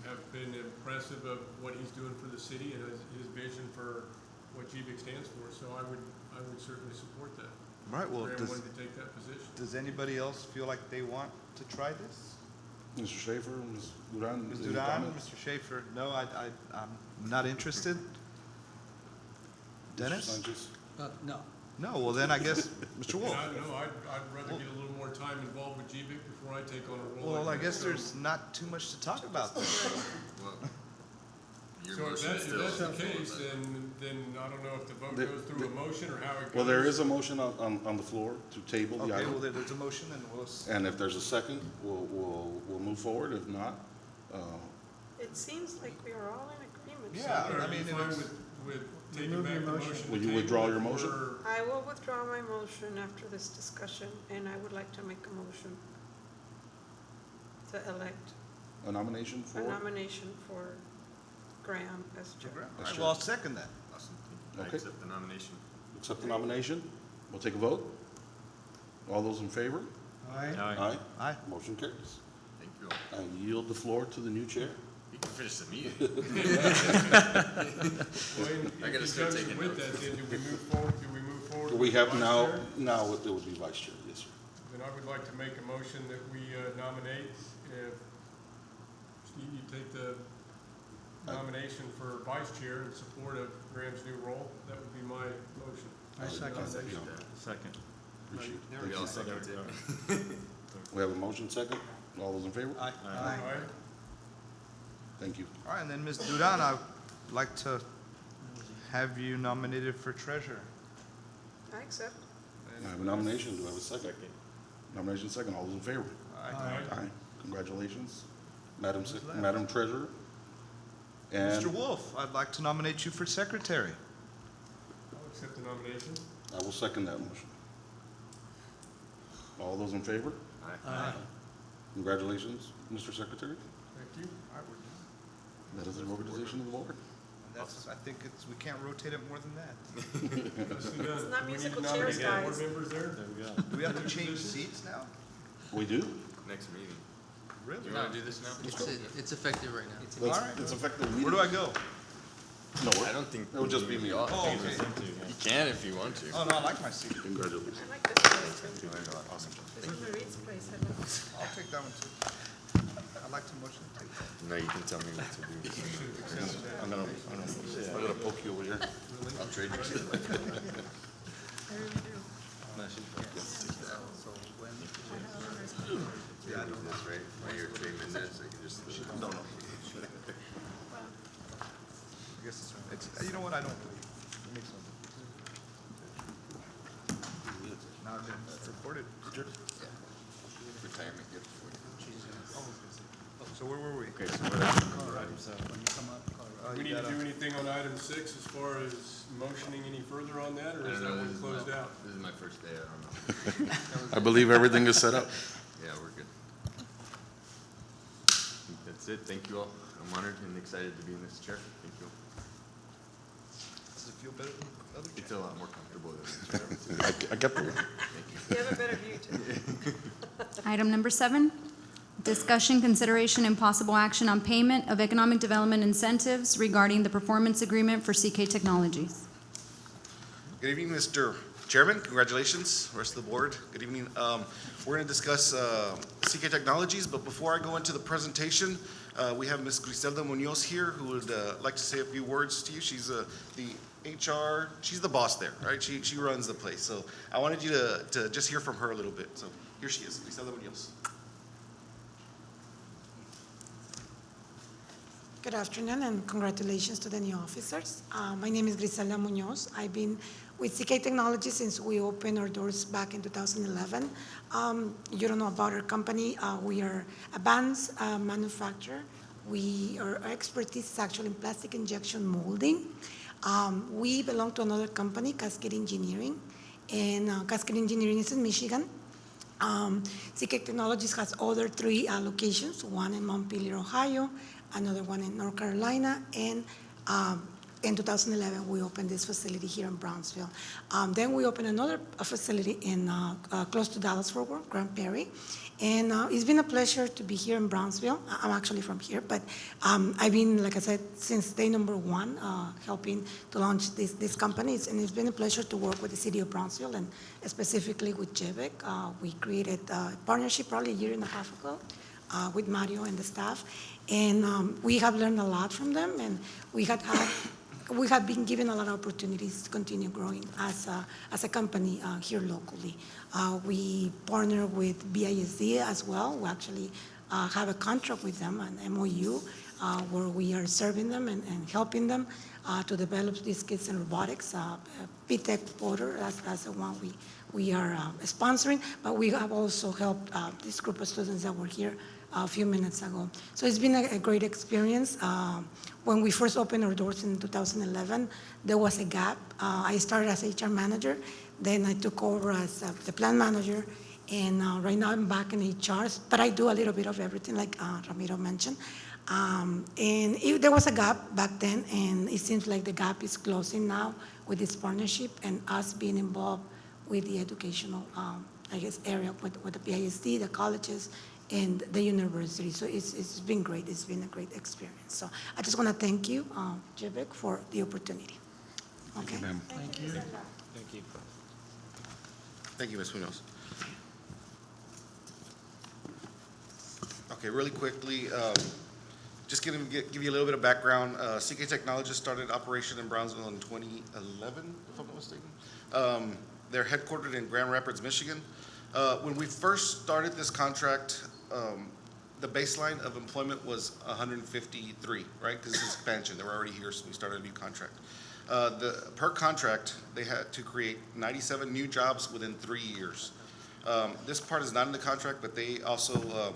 have been impressive of what he's doing for the city and his vision for what GBIC stands for. So I would certainly support that. All right, well, Graham wanted to take that position. does anybody else feel like they want to try this? Mr. Schaefer, Ms. Duran? Ms. any Duran, comments? Mr. Schaefer, no, I'm not interested. Mr. Dennis? Sanchez? No. No, well then I guess, Mr. Wolf. I don't know, I'd rather get a little more time involved with GBIC before I take on a role. Well, like I guess this. there's not too much to talk about then. Well, your So if motion that's still. the case, then I don't know if the vote The- goes through a motion or how it goes. Well, there is a motion on the floor to table the Okay, well, item. there's a motion and we'll, And if there's a second, we'll move forward. If not, It seems like we are all in agreement. so- Yeah, Are I mean, you it fine was- with taking Remove back your the motion. motion? to Will you table, withdraw your motion? or- I will withdraw my motion after this discussion, and I would like to make a motion to elect a nomination a for? nomination for Graham as chair. all right, well, I'll second that. Awesome. I Okay. accept the nomination. Accept the nomination. We'll take a vote. All those in favor? Aye. Aye. Aye. Motion carries. Thank you all. I yield the floor to the new chair. You can finish the meeting. Well, in I gotta start conjunction taking with notes. that, then do we move forward? We with have vice now, chair? it would be vice chair, yes, sir. Then I would like to make a motion that we nominate, if, Steve, you take the nomination for vice chair in support of Graham's new role, that would be my motion. I second. Second. Appreciate it. We Thank all you. second it. We have a motion second. All those in favor? Aye. All right? Thank you. All right, and then Ms. Duran, I'd like to have you nominated for treasurer. I accept. I have a nomination. Do I have a second? Nomination second. All those in favor? Aye. Aye. Congratulations, Madam Treasurer. And Mr. Wolf, I'd like to nominate you for secretary. I'll accept the nomination. I will second that motion. All those in favor? Aye. Congratulations, Mr. Secretary. Thank you. That is the organization of the board. That's, I think it's, we can't rotate it more than that. It's not musical chairs, guys. Board members there? There we go. Do we have to change seats now? We do? Next meeting. Really? Do you wanna do this now? It's effective right now. All right. It's effective Where do I immediately. go? No, I don't think. it would just be me. Oh, okay. You can if you want to. Oh, no, I like my seat. Congratulations. I like this place too. Awesome. This is Marit's place. I love it. I'll take that one too. I'd like to motion to take that. No, you can tell me what to do. I'm gonna poke you over here. I'll trade you. I really do. Yeah, I do this, right? While you're trading this, I can just. No. I guess it's, you know what, I don't believe. It makes no difference. Now I've been supported. Retirement gift for you. So where were we? Okay, so what item seven? We need to do anything on item 6 as far as motioning any further on that, or I is don't that know, one this is closed my- out? This is my first day, I don't know. I believe everything is set up. Yeah, we're good. I think that's it. Thank you all. I'm honored and excited to be in this chair. Thank you all. Does it feel better than the other It's chair? a lot more comfortable than this chair. I get there. Thank you. You have a better view too. Item number 7, discussion, consideration, and possible action on payment of economic development incentives regarding the performance agreement for CK Technologies. Good evening, Mr. Chairman. Congratulations, rest of the board. Good evening. We're going to discuss CK Technologies, but before I go into the presentation, We have Ms. Griselda Munoz here, who would like to say a few words to you. She's the HR, she's the boss there, right? She runs the place. So I wanted you to just hear from her a little bit. So here she is, Griselda Munoz. Good afternoon and congratulations to the new officers. My name is Griselda Munoz. I've been with CK Technology since we opened our doors back in 2011. You don't know about our company. We are a bands manufacturer. Our expertise is actually in plastic injection molding. We belong to another company, Cascade Engineering, and Cascade Engineering is in Michigan. CK Technologies has other 3 locations, one in Montpelier, Ohio, another one in North Carolina, and in 2011, we opened this facility here in Brownsville. Then we opened another facility in close to Dallas-Fort Worth, Grand Prairie. And it's been a pleasure to be here in Brownsville. I'm actually from here, but I've been, like I said, since day number 1, helping to launch this company. And it's been a pleasure to work with the city of Brownsville and specifically with GBIC. We created a partnership probably a year and a half ago with Mario and the staff. And we have learned a lot from them, and we have been given a lot of opportunities to continue growing as a company here locally. We partner with BISD as well. We actually have a contract with them, an MOU, where we are serving them and helping them to develop these kits in robotics. PTech Porter, that's the one we are sponsoring, but we have also helped this group of students that were here a few minutes ago. So it's been a great experience. When we first opened our doors in 2011, there was a gap. I started as HR manager, then I took over as the plant manager, and right now I'm back in HR, but I do a little bit of everything, like Ramiro mentioned. There was a gap back then, and it seems like the gap is closing now with this partnership and us being involved with the educational, area with the BISD, the colleges, and the university. So it's been great. It's been a great experience. So I just want to thank you, GBIC, for the opportunity. Okay. Thank you, ma'am. Thank you. Thank you. Thank you, Ms. Munoz. Okay, really quickly, just give you a little bit of background. CK Technologies started operation in Brownsville in 2011, if I'm not mistaken. They're headquartered in Grand Rapids, Michigan. When we first started this contract, the baseline of employment was 153, right? Because this is expansion. They were already here, so we started a new contract. Per contract, they had to create 97 new jobs within 3 years. This part is not in the contract, but they also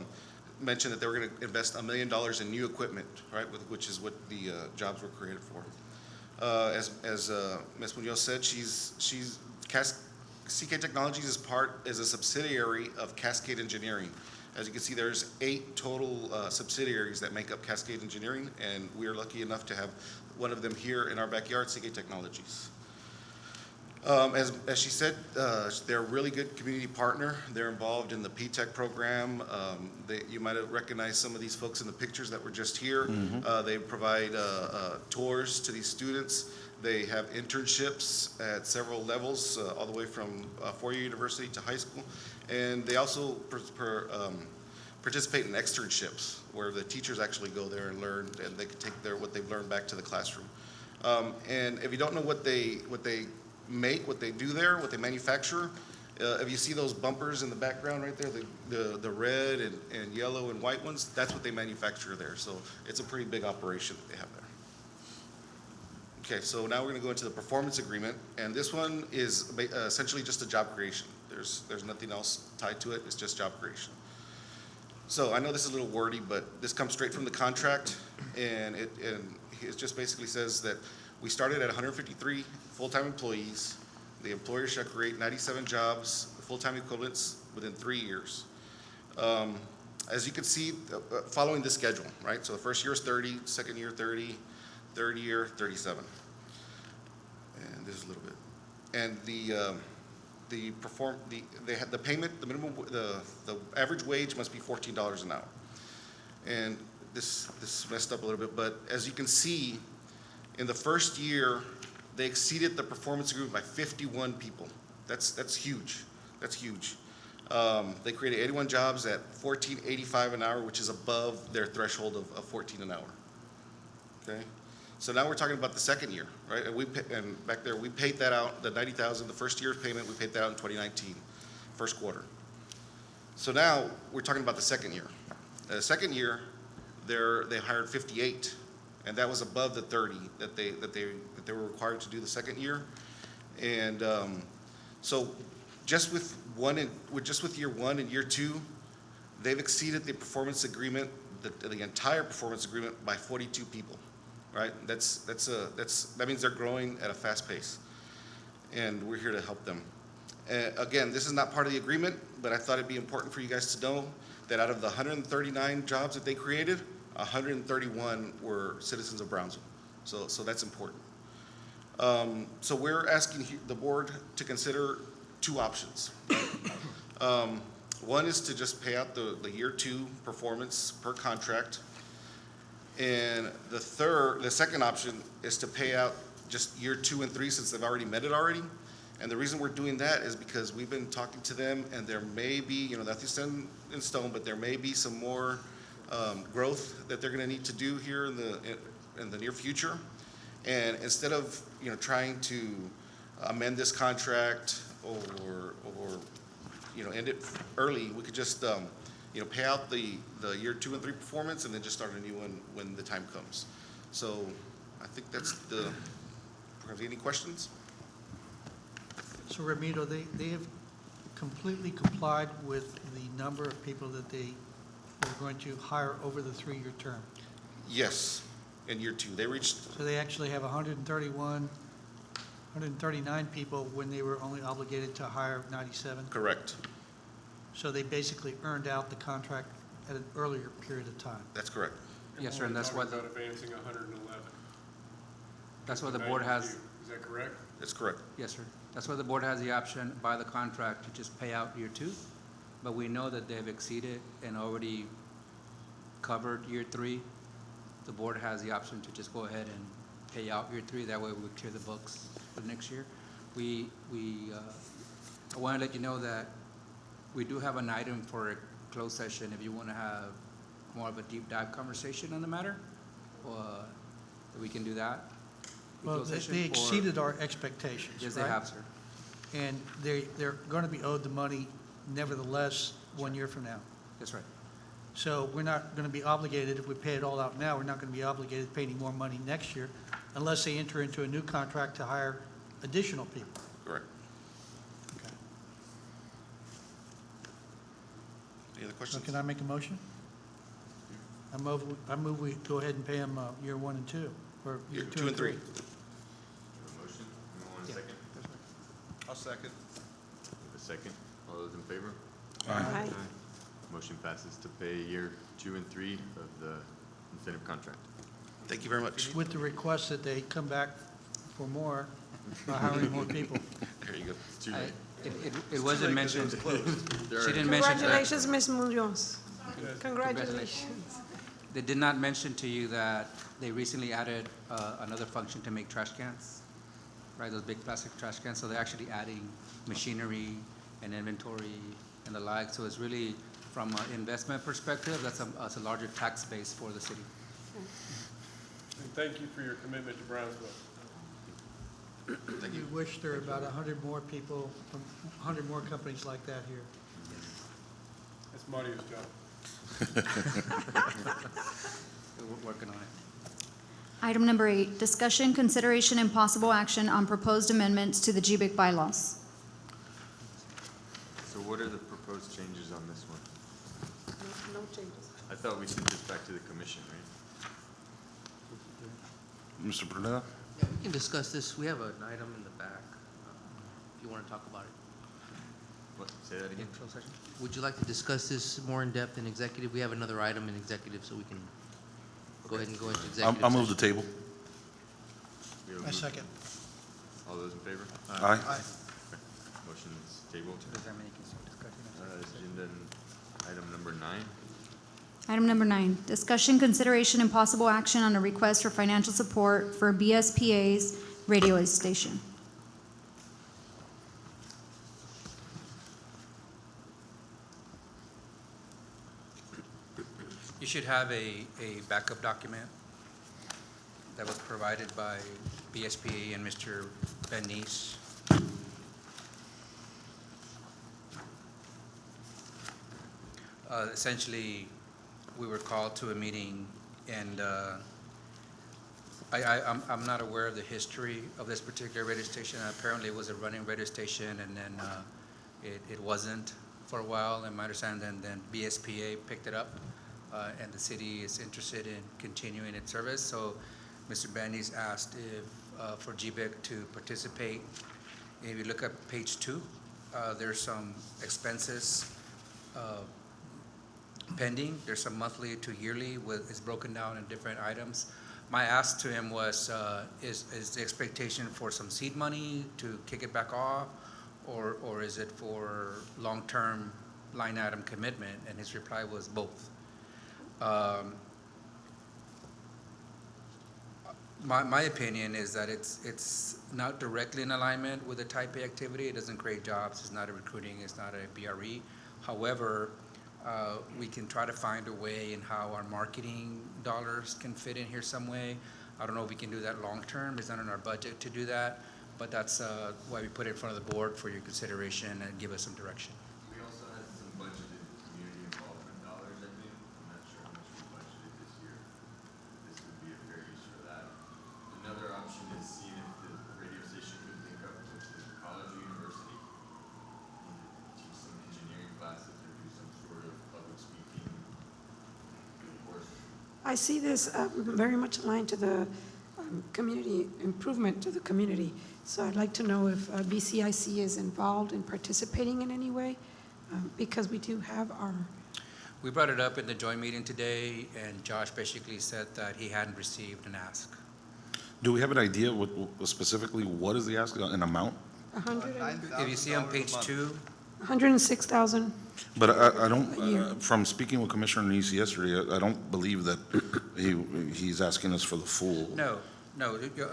mentioned that they were going to invest $1 million in new equipment, right? Which is what the jobs were created for. As Ms. Munoz said, CK Technologies is a subsidiary of Cascade Engineering. As you can see, there's 8 total subsidiaries that make up Cascade Engineering, and we are lucky enough to have one of them here in our backyard, CK Technologies. As she said, they're a really good community partner. They're involved in the PTech program. You might have recognized some of these folks in the pictures that were just here. They provide tours to these students. They have internships at several levels, all the way from four-year university to high school. And they also participate in externships, where the teachers actually go there and learn, and they can take what they've learned back to the classroom. And if you don't know what they make, what they do there, what they manufacture, if you see those bumpers in the background right there, the red and yellow and white ones, that's what they manufacture there. So it's a pretty big operation that they have there. Okay, so now we're going to go into the performance agreement, and this one is essentially just a job creation. There's nothing else tied to it. It's just job creation. So I know this is a little wordy, but this comes straight from the contract, and it just basically says that we started at 153 full-time employees. The employer shall create 97 jobs, full-time equivalents, within 3 years. As you can see, following this schedule, right? So the first year is 30, second year 30, third year 37. And this is a little bit. And the payment, the minimum, the average wage must be $14 an hour. And this messed up a little bit, but as you can see, in the first year, they exceeded the performance agreement by 51 people. That's huge. That's huge. They created 81 jobs at $14.85 an hour, which is above their threshold of 14 an hour. Okay? So now we're talking about the second year, right? And back there, we paid that out, the 90,000, the first year's payment, we paid that out in 2019, first quarter. So now we're talking about the second year. The second year, they hired 58, and that was above the 30 that they were required to do the second year. And so just with year one and year two, they've exceeded the performance agreement, the entire performance agreement by 42 people, right? That means they're growing at a fast pace, and we're here to help them. Again, this is not part of the agreement, but I thought it'd be important for you guys to know that out of the 139 jobs that they created, 131 were citizens of Brownsville. So that's important. So we're asking the board to consider two options. One is to just pay out the year two performance per contract. And the second option is to pay out just year 2 and 3 since they've already met it already. And the reason we're doing that is because we've been talking to them, and there may be, nothing's set in stone, but there may be some more growth that they're going to need to do here in the near future. And instead of trying to amend this contract or end it early, we could just pay out the year 2 and 3 performance and then just start a new one when the time comes. So I think that's any questions? So Ramiro, they have completely complied with the number of people that they were going to hire over the 3-year term. Yes, in year 2. They reached, So they actually have 139 people when they were only obligated to hire 97? correct. So they basically earned out the contract at an earlier period of time. That's correct. Yes, sir, and that's what, We're talking about advancing 111. that's what the board has, Is that correct? That's correct. yes, sir. That's why the board has the option by the contract to just pay out year 2, but we know that they've exceeded and already covered year 3. The board has the option to just go ahead and pay out year 3. That way we clear the books for next year. I want to let you know that we do have an item for a closed session if you want to have more of a deep dive conversation on the matter, we can do that. in Well, closed session, they or- exceeded our expectations, Yes, they right? have, sir. And they're going to be owed the money nevertheless 1 year from now. That's right. So we're not going to be obligated, if we pay it all out now, we're not going to be obligated to pay any more money next year unless they enter into a new contract to hire additional people. Correct. Any other So questions? can I make a motion? I move we go ahead and pay them year 1 and 2, or year 2 and 3. Motion? Anyone want a Yeah. second? I'll second. With a second. All those in favor? Aye. Motion passes to pay year 2 and 3 of the incentive contract. Thank you very much. With the request that they come back for more by hiring more people. There you go. It's too late. It wasn't mentioned. They're She already- didn't mention that. Congratulations, Ms. Munoz. Congratulations. They did not mention to you that they recently added another function to make trash cans, right? Those big plastic trash cans. So they're actually adding machinery and inventory and the like. So it's really, from an investment perspective, that's a larger tax base for the city. And thank you for your commitment to Brownsville. You wish there were about 100 more people, 100 more companies like that here. That's Mario's job. We're working on it. Item number 8, discussion, consideration, and possible action on proposed amendments to the GBIC bylaws. So what are the proposed changes on this one? No changes. I thought we sent this back to the commission, right? Mr. Pruneda? Yeah, we can discuss this. We have an item in the back, if you want to talk about it. What, say that again? Closed session. Would you like to discuss this more in depth in executive? We have another item in executive, so we can go ahead and go into executive. I'll move the session. table. We have I moved. second. All those in favor? Aye. Motion's tabled. Does that make it so discussion? Agenda item number 9. Item number 9, discussion, consideration, and possible action on a request for financial support for BSPA's radio station. You should have a backup document that was provided by BSPA and Mr. Benise. Essentially, we were called to a meeting, and I'm not aware of the history of this particular radio station. Apparently, it was a running radio station, and then it wasn't for a while, and my understanding, then BSPA picked it up, and the city is interested in continuing its service. So Mr. Bandy's asked if, for GBIC to participate. If you look at page 2, there's some expenses pending. There's some monthly to yearly it's broken down in different items. My ask to him was, is the expectation for some seed money to kick it back off, or is it for long-term line item commitment? And his reply was both. My opinion is that it's not directly in alignment with the Type A activity. It doesn't create jobs. It's not a recruiting. It's not a BRE. However, we can try to find a way in how our marketing dollars can fit in here some way. I don't know if we can do that long-term. It's not in our budget to do that, but that's why we put it in front of the board for your consideration and give us some direction. We also had some budgeted community involvement dollars, I think. I'm not sure how much we budgeted this year. This would be a fair use for that. Another option is seeing if the radio station could link up with the college or university, either teach some engineering classes or do some sort of public speaking course. I see this very much aligned to the community improvement to the community. So I'd like to know if BCIC is involved in participating in any way, because we do have our. We brought it up in the joint meeting today, and Josh basically said that he hadn't received an ask. Do we have an idea specifically what is the ask, an amount? 100 and- If you see on page 2, 106,000. But I A year. don't, from speaking with Commissioner Nese yesterday, I don't believe that he's asking us for the full. no,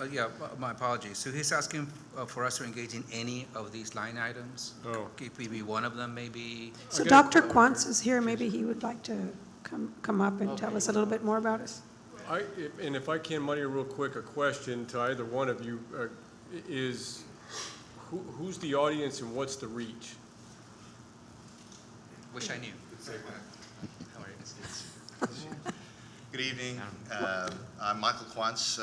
yeah, my apologies. So he's asking for us to engage in any of these line items? Oh. Could we be one of them, maybe? So Dr. Quantz is here. Maybe he would like to come up and tell us a little bit more about us. And if I can, Maria, real quick, a question to either one of you is, who's the audience and what's the reach? Wish I knew. How are you? Good evening. I'm Michael Quantz.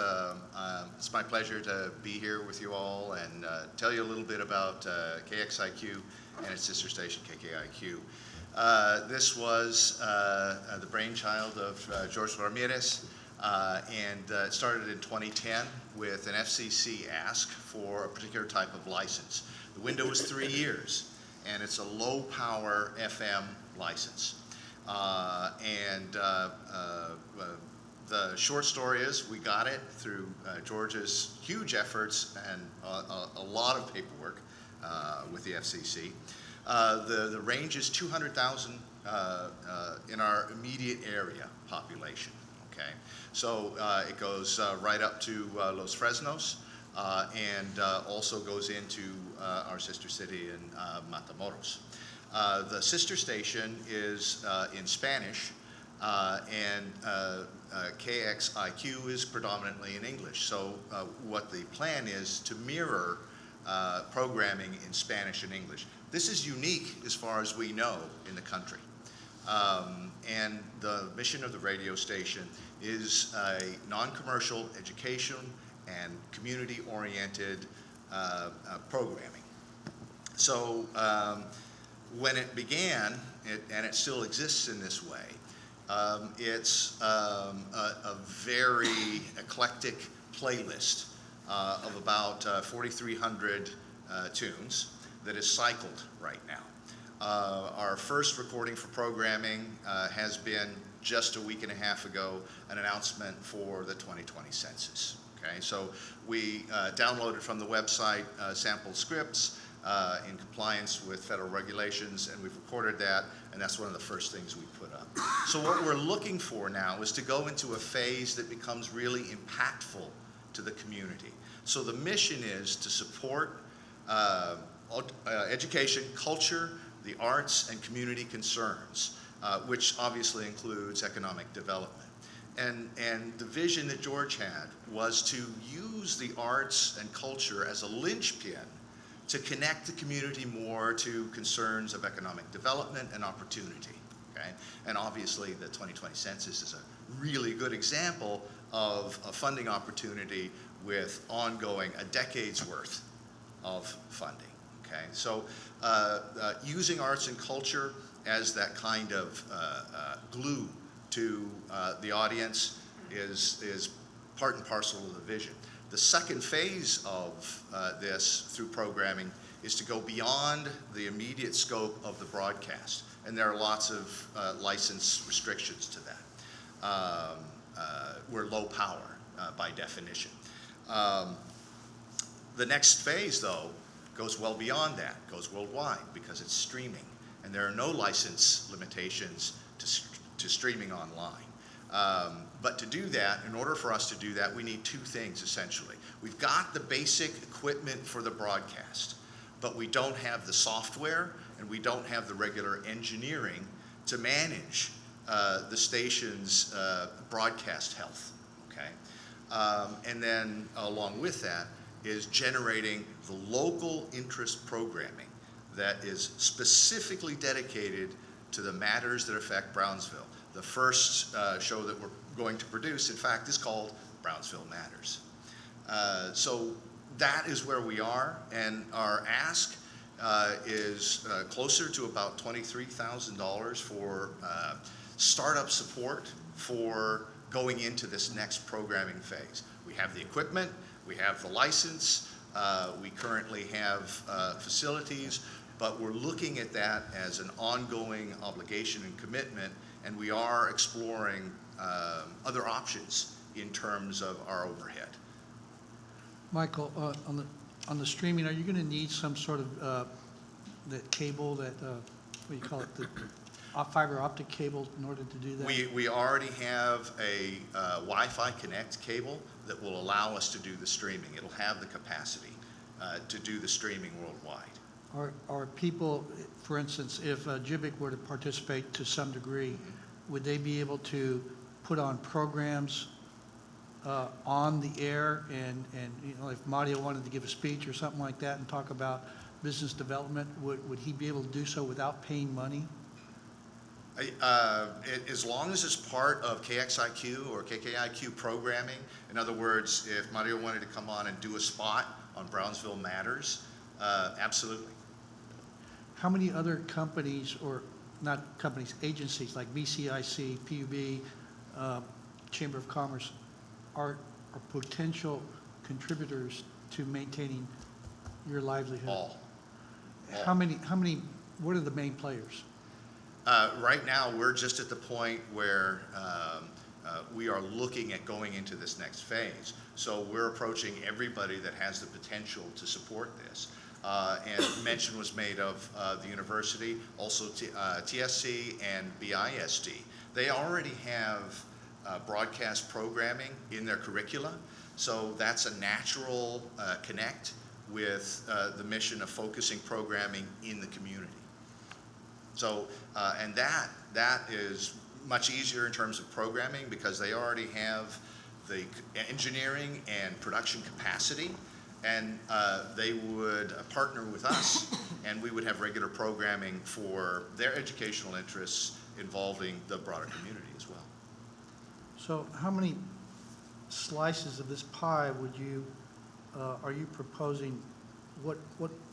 It's my pleasure to be here with you all and tell you a little bit about KXIQ and its sister station, KKIQ. This was the brainchild of George Ramirez, and it started in 2010 with an FCC ask for a particular type of license. The window was 3 years, and it's a low-power FM license. The short story is we got it through George's huge efforts and a lot of paperwork with the FCC. The range is 200,000 in our immediate area population, okay? So it goes right up to Los Fresnos and also goes into our sister city in Matamoros. The sister station is in Spanish, and KXIQ is predominantly in English. So what the plan is to mirror programming in Spanish and English. This is unique as far as we know in the country. And the mission of the radio station is a non-commercial education and community-oriented programming. So when it began, and it still exists in this way, it's a very eclectic playlist of about 4,300 tunes that is cycled right now. Our first recording for programming has been just a week and a half ago, an announcement for the 2020 census. Okay, so we downloaded from the website sample scripts in compliance with federal regulations, and we've recorded that, and that's one of the first things we put up. So what we're looking for now is to go into a phase that becomes really impactful to the community. So the mission is to support education, culture, the arts, and community concerns which obviously includes economic development. And the vision that George had was to use the arts and culture as a linchpin to connect the community more to concerns of economic development and opportunity, okay? And obviously the 2020 census is a really good example of a funding opportunity with ongoing, a decade's worth of funding, okay? So using arts and culture as that kind of glue to the audience is part and parcel of the vision. The second phase of this through programming is to go beyond the immediate scope of the broadcast. And there are lots of license restrictions to that. We're low power by definition. The next phase, though, goes well beyond that, goes worldwide because it's streaming. And there are no license limitations to streaming online. But to do that, in order for us to do that, we need two things essentially. We've got the basic equipment for the broadcast, but we don't have the software and we don't have the regular engineering to manage the station's broadcast health, okay? And then along with that is generating the local interest programming that is specifically dedicated to the matters that affect Brownsville. The first show that we're going to produce, in fact, is called Brownsville Matters. So that is where we are, and our ask is closer to about $23,000 for startup support for going into this next programming phase. We have the equipment, we have the license, we currently have facilities, but we're looking at that as an ongoing obligation and commitment, and we are exploring other options in terms of our overhead. Michael, on the streaming, are you going to need some sort of that cable, that what do you call it, the fiber optic cable in order to do that? We already have a Wi-Fi Connect cable that will allow us to do the streaming. It'll have the capacity to do the streaming worldwide. Are people, for instance, if GBIC were to participate to some degree, would they be able to put on programs on the air, and you know, if Mario wanted to give a speech or something like that and talk about business development, would he be able to do so without paying money? As long as it's part of KXIQ or KKIQ programming, in other words, if Mario wanted to come on and do a spot on Brownsville Matters, absolutely. How many other companies, or not companies, agencies like BCIC, PUB, Chamber of Commerce are potential contributors to maintaining your livelihood? All. How many, what are the main players? Right now, we're just at the point where we are looking at going into this next phase. So we're approaching everybody that has the potential to support this. And mention was made of the university, also TSC and BISD. They already have broadcast programming in their curricula, so that's a natural connect with the mission of focusing programming in the community. So, and that is much easier in terms of programming because they already have the engineering and production capacity, and they would partner with us, and we would have regular programming for their educational interests involving the broader community as well. So how many slices of this pie would you, are you proposing, what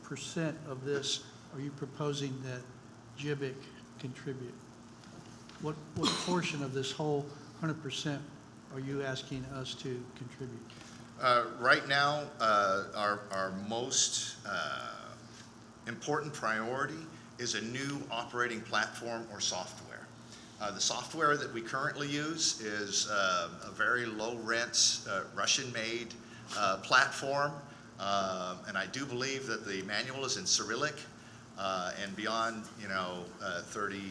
percent of this are you proposing that GBIC contribute? What portion of this whole 100% are you asking us to contribute? Right now, our most important priority is a new operating platform or software. The software that we currently use is a very low-rent, Russian-made platform, and I do believe that the manual is in Cyrillic, and beyond 30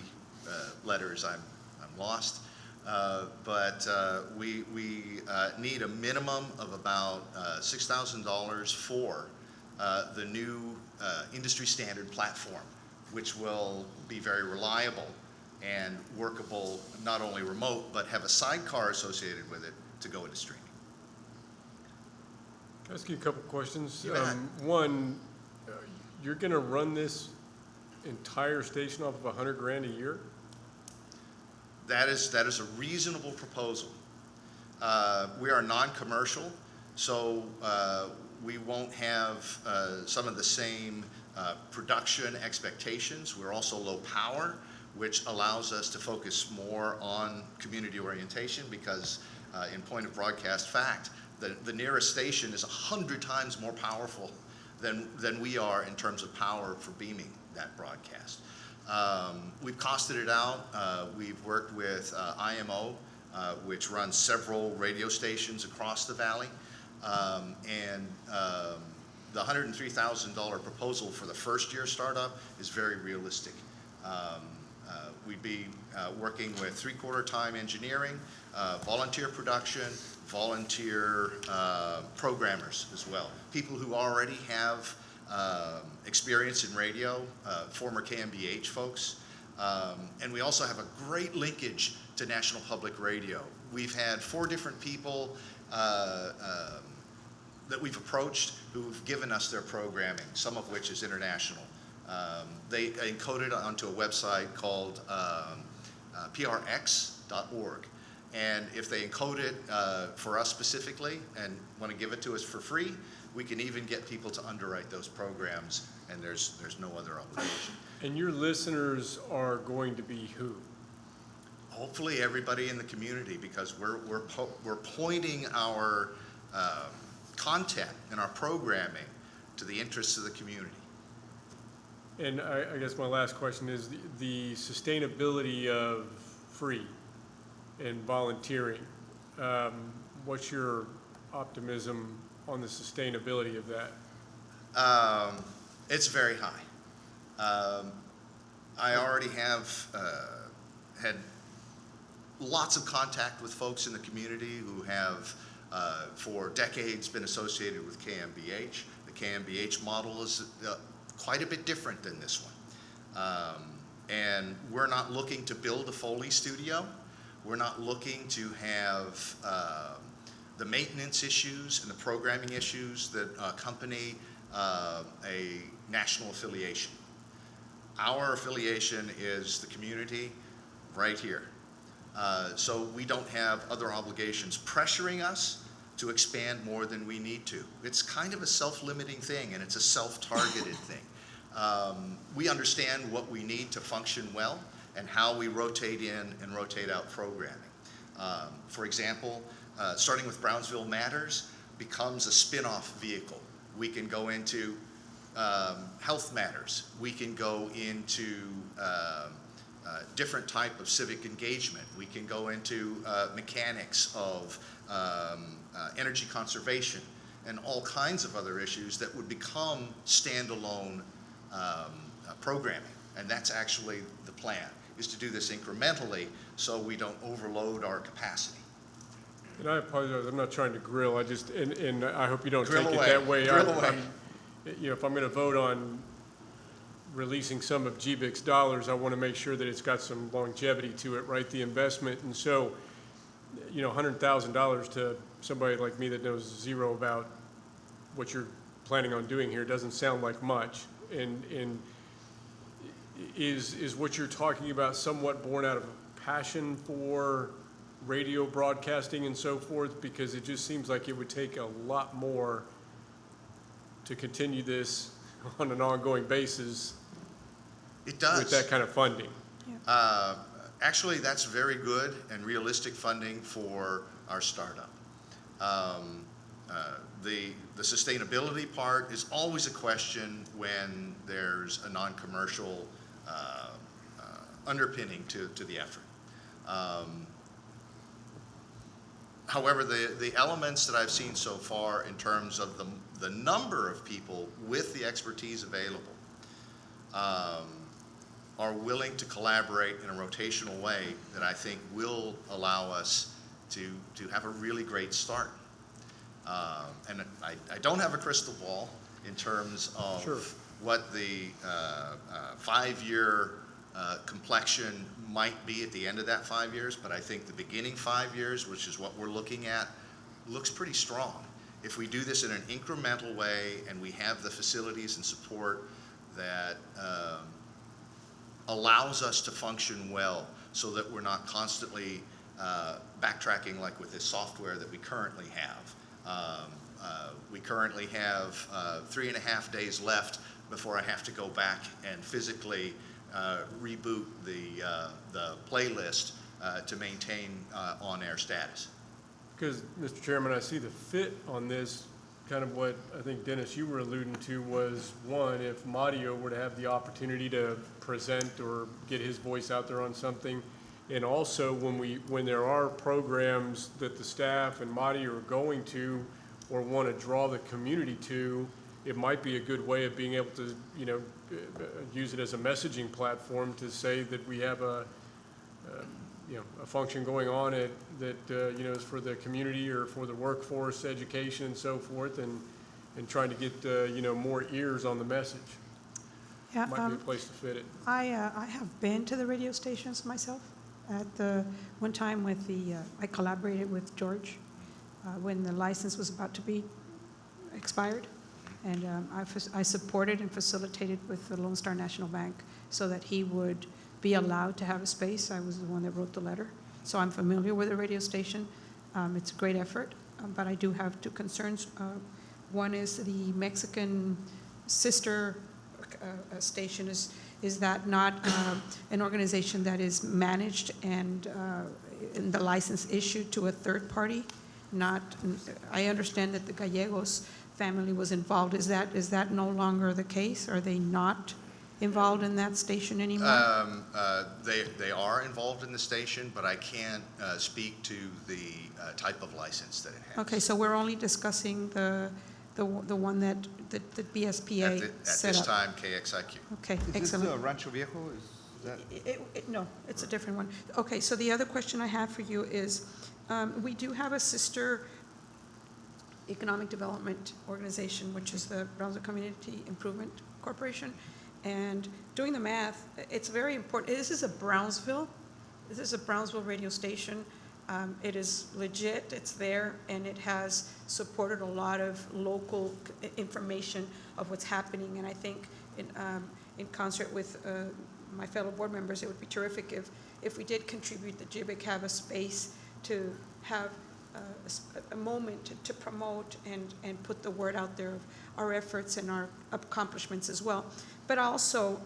letters, I'm lost. But we need a minimum of about $6,000 for the new industry standard platform, which will be very reliable and workable, not only remote, but have a sidecar associated with it to go into streaming. Can I ask you a couple questions? You bet. One, you're going to run this entire station off of $100,000 a year? That is a reasonable proposal. We are non-commercial, so we won't have some of the same production expectations. We're also low power, which allows us to focus more on community orientation because in point of broadcast fact, the nearest station is 100 times more powerful than we are in terms of power for beaming that broadcast. We've costed it out. We've worked with IMO, which runs several radio stations across the valley. The $103,000 proposal for the first year startup is very realistic. We'd be working with three-quarter time engineering, volunteer production, volunteer programmers as well. People who already have experience in radio, former KMBH folks. And we also have a great linkage to National Public Radio. We've had 4 different people that we've approached who've given us their programming, some of which is international. They encode it onto a website called prx.org. And if they encode it for us specifically and want to give it to us for free, we can even get people to underwrite those programs, and there's no other obligation. And your listeners are going to be who? Hopefully everybody in the community, because we're pointing our content and our programming to the interests of the community. And I guess my last question is the sustainability of free and volunteering. What's your optimism on the sustainability of that? It's very high. I already have had lots of contact with folks in the community who have for decades been associated with KMBH. The KMBH model is quite a bit different than this one. And we're not looking to build a Foley studio. We're not looking to have the maintenance issues and the programming issues that accompany a national affiliation. Our affiliation is the community right here. So we don't have other obligations pressuring us to expand more than we need to. It's kind of a self-limiting thing, and it's a self-targeted thing. We understand what we need to function well and how we rotate in and rotate out programming. For example, starting with Brownsville Matters becomes a spin-off vehicle. We can go into health matters. We can go into different type of civic engagement. We can go into mechanics of energy conservation and all kinds of other issues that would become standalone programming. And that's actually the plan, is to do this incrementally so we don't overload our capacity. And I apologize, I'm not trying to grill, and I hope you don't Grill take away. it that way. Grill away. If I'm gonna vote on releasing some of GBIC's dollars, I want to make sure that it's got some longevity to it, right? The investment, and so, $100,000 to somebody like me that knows zero about what you're planning on doing here doesn't sound like much. And is what you're talking about somewhat born out of a passion for radio broadcasting and so forth? Because it just seems like it would take a lot more to continue this on an ongoing basis. It does. With that kind of funding. Actually, that's very good and realistic funding for our startup. The sustainability part is always a question when there's a non-commercial underpinning to the effort. However, the elements that I've seen so far in terms of the number of people with the expertise available are willing to collaborate in a rotational way that I think will allow us to have a really great start. And I don't have a crystal ball in terms of what the 5-year complexion might be at the end of that 5 years, but I think the beginning 5 years, which is what we're looking at, looks pretty strong. If we do this in an incremental way and we have the facilities and support that allows us to function well so that we're not constantly backtracking like with this software that we currently have. We currently have 3.5 days left before I have to go back and physically reboot the playlist to maintain on-air status. Because, Mr. Chairman, I see the fit on this, kind of what I think, Dennis, you were alluding to was, one, if Mario were to have the opportunity to present or get his voice out there on something, and also when there are programs that the staff and Mario are going to or want to draw the community to, it might be a good way of being able to, use it as a messaging platform to say that we have a function going on that is for the community or for the workforce, education, and so forth, and trying to get more ears on the message. Yeah, Might be a place to fit it. I have been to the radio stations myself. At the one time I collaborated with George when the license was about to be expired, and I supported and facilitated with the Lone Star National Bank so that he would be allowed to have a space. I was the one that wrote the letter, so I'm familiar with the radio station. It's a great effort, but I do have two concerns. One is the Mexican sister station. Is that not an organization that is managed and the license issued to a third party? I understand that the Gallegos family was involved. Is that no longer the case? Are they not involved in that station anymore? They are involved in the station, but I can't speak to the type of license that it has. Okay, so we're only discussing the one that BSPA At set this up. time, KXIQ. Okay, Is excellent. this Rancho Viejo? Is that? No, it's a different one. Okay, so the other question I have for you is, we do have a sister economic development organization, which is the Brownsville Community Improvement Corporation. And doing the math, it's very important. This is a Brownsville radio station. It is legit, it's there, and it has supported a lot of local information of what's happening. And I think in concert with my fellow board members, it would be terrific if we did contribute, the GBIC have a space to have a moment to promote and put the word out there of our efforts and our accomplishments as well. But also,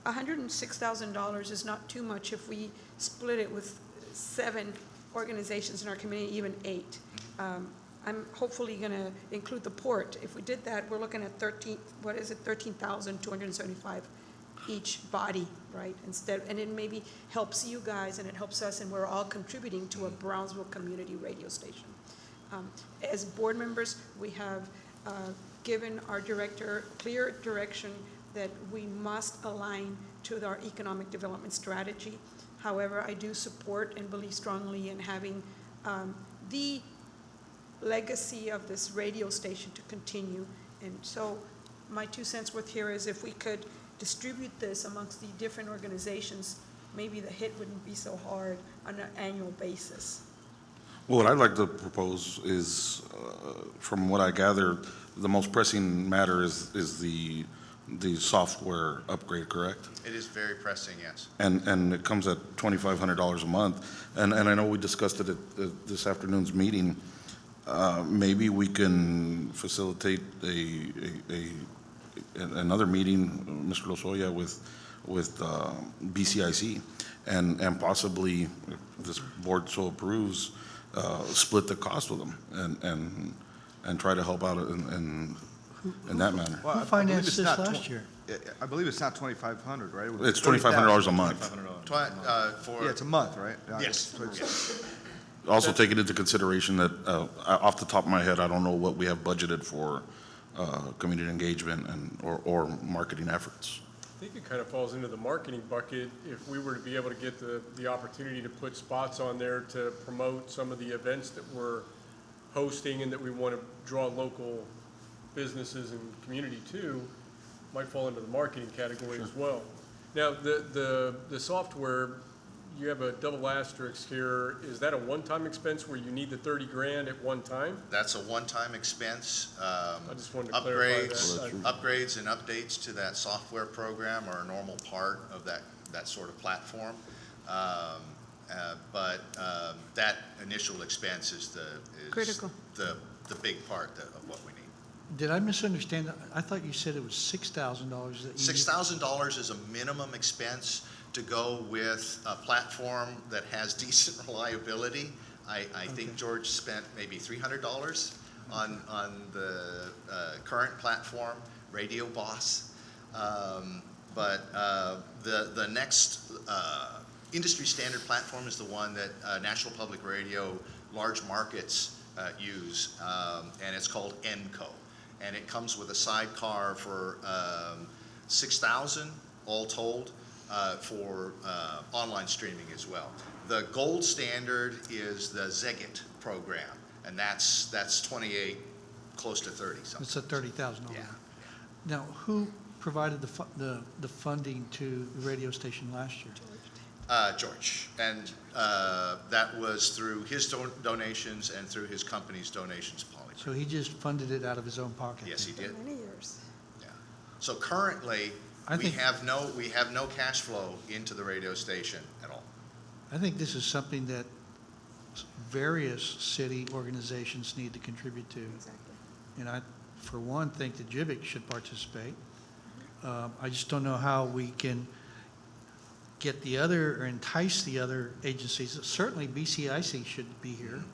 $106,000 is not too much if we split it with 7 organizations in our community, even 8. I'm hopefully going to include the port. If we did that, we're looking at 13,275 each body, right? And it maybe helps you guys and it helps us, and we're all contributing to a Brownsville community radio station. As board members, we have given our director clear direction that we must align to our economic development strategy. However, I do support and believe strongly in having the legacy of this radio station to continue. And so my 2 cents worth here is if we could distribute this amongst the different organizations, maybe the hit wouldn't be so hard on an annual basis. Well, what I'd like to propose is, from what I gather, the most pressing matter is the software upgrade, correct? It is very pressing, yes. And it comes at $2,500 a month. And I know we discussed it at this afternoon's meeting. Maybe we can facilitate another meeting, Mr. Lozoya, with BCIC, and possibly, if this board so approves, split the cost with them and try to help out in that manner. Well, Who financed this last year? I believe it's not 2,500, right? It's $2,500 a month. Yeah, it's a month, right? Yes. Also taking into consideration that, off the top of my head, I don't know what we have budgeted for community engagement or marketing efforts. I think it kind of falls into the marketing bucket. If we were to be able to get the opportunity to put spots on there to promote some of the events that we're hosting and that we want to draw local businesses and community to, might fall into the marketing category as well. Now, the software, you have a double asterisk here. Is that a one-time expense where you need the 30 grand at one time? That's a one-time expense. I just wanted to clarify that. Upgrades and updates to that software program are a normal part of that sort of platform. But that initial expense is Critical. the big part of what we need. Did I misunderstand? I thought you said it was $6,000 that you. $6,000 is a minimum expense to go with a platform that has decent reliability. I think George spent maybe $300 on the current platform, Radio Boss. But the next industry standard platform is the one that National Public Radio large markets use, and it's called ENCO. And it comes with a sidecar for $6,000 all told for online streaming as well. The gold standard is the Zegit program, and that's 28, close to 30 something. It's a $30,000. Yeah. Now, who provided the funding to the radio station last year? George, and that was through his donations and through his company's donations, Polygram. So he just funded it out of his own pocket? Yes, he did. Many years. Yeah. So currently, we have no cash flow into the radio station at all. I think this is something that various city organizations need to contribute to. Exactly. And I, for one, think that GBIC should participate. I just don't know how we can get the other, or entice the other agencies. Certainly BCIC should be here,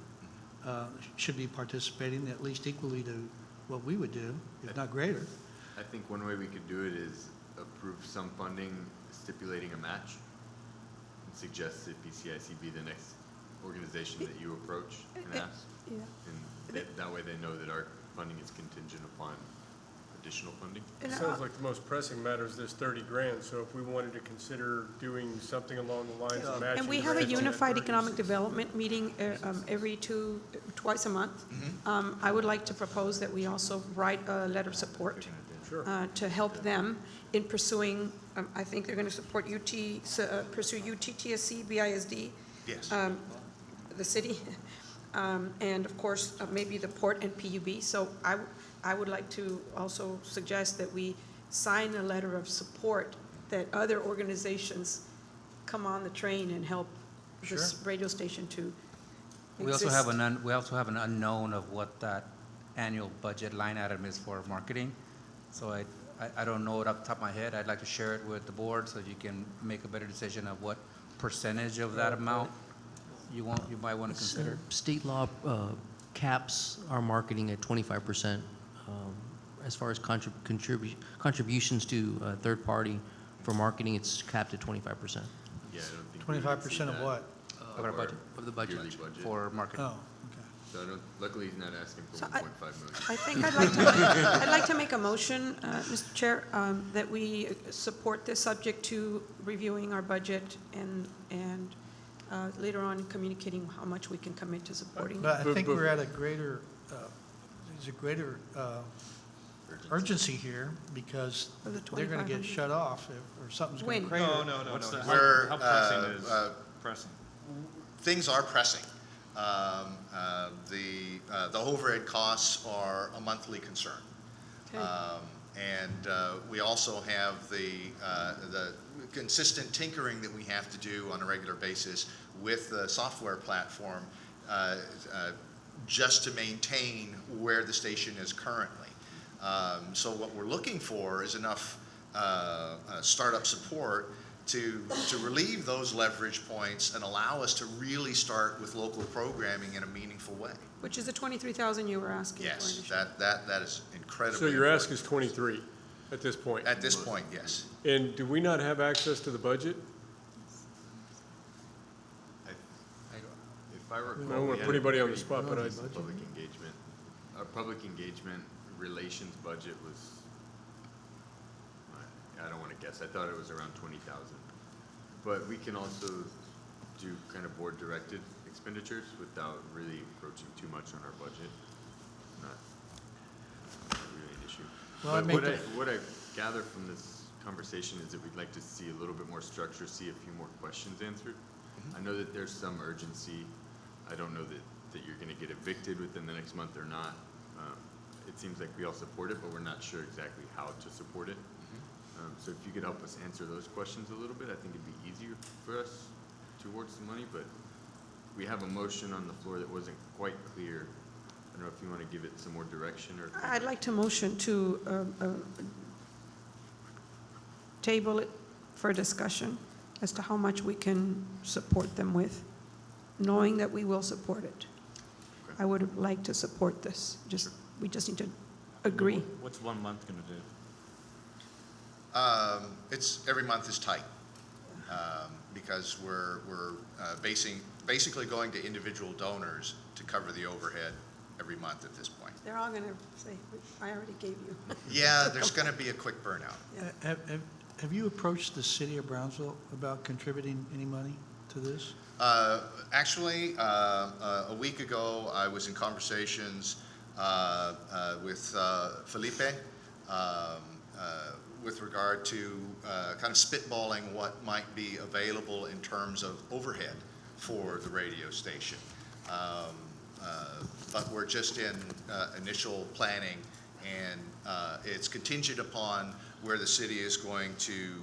should be participating at least equally to what we would do, if not greater. I think one way we could do it is approve some funding stipulating a match and suggest that BCIC be the next organization that you approach and ask. Yeah. And that way they know that our funding is contingent upon additional funding. It sounds like the most pressing matter is this 30 grand, so if we wanted to consider doing something along the lines of matching. And we have a grants on that unified 30. economic development meeting twice a month. I would like to propose that we also write a letter of support to help them in pursuing, I think they're going to support pursue UTTSC, BISD. Yes. The city, and of course, maybe the port and PUB. So I would like to also suggest that we sign a letter of support that other organizations come on the train and help this radio station to We also exist. have an unknown of what that annual budget line item is for marketing. So I don't know it off the top of my head. I'd like to share it with the board so you can make a better decision of what percentage of that amount you might want to consider. State law caps our marketing at 25%. As far as contributions to third party for marketing, it's capped at 25%. Yeah, I don't think. we would 25% see of that what? Of our budget. Of the budget. yearly budget. For marketing. Oh, okay. So luckily he's not asking for So 1.5 million. I think I'd like to make a motion, Mr. Chair, that we support this subject to reviewing our budget and later on communicating how much we can commit to supporting. But I think we're at a greater, there's a greater urgency here because Of the they're going to get 2,500. shut off or something's going to When? crater. No. We're, How pressing is pressing? Things are pressing. The overhead costs are a monthly concern. Okay. And we also have the consistent tinkering that we have to do on a regular basis with the software platform just to maintain where the station is currently. So what we're looking for is enough startup support to relieve those leverage points and allow us to really start with local programming in a meaningful way. Which is the 23,000 you were asking for Yes, initially. that is incredibly So your important. ask is 23 at this point? At this point, yes. And do we not have access to the budget? If I recall. I don't wanna we had put a anybody on the pretty spot, but I- decent Public engagement. Our public engagement relations budget was, I don't want to guess, I thought it was around 20,000. But we can also do kind of board-directed expenditures without really approaching too much on our budget. Not really an issue. Well, I But make what I gather from this conversation is that we'd like to see a little bit more structure, see a few more questions answered. I know that there's some urgency. I don't know that you're gonna get evicted within the next month or not. It seems like we all support it, but we're not sure exactly how to support it. So if you could help us answer those questions a little bit, I think it'd be easier for us to award some money, but we have a motion on the floor that wasn't quite clear. I don't know if you want to give it some more direction or. I'd like to motion to table it for discussion as to how much we can support them with, knowing that we will support it. I would like to support this. We just need to agree. What's 1 month gonna do? It's, every month is tight, because we're basically going to individual donors to cover the overhead every month at this point. They're all going to say, I already gave you. Yeah, there's going to be a quick burnout. Have you approached the city of Brownsville about contributing any money to this? Actually, a week ago, I was in conversations with Felipe with regard to kind of spitballing what might be available in terms of overhead for the radio station. But we're just in initial planning, and it's contingent upon where the city is going to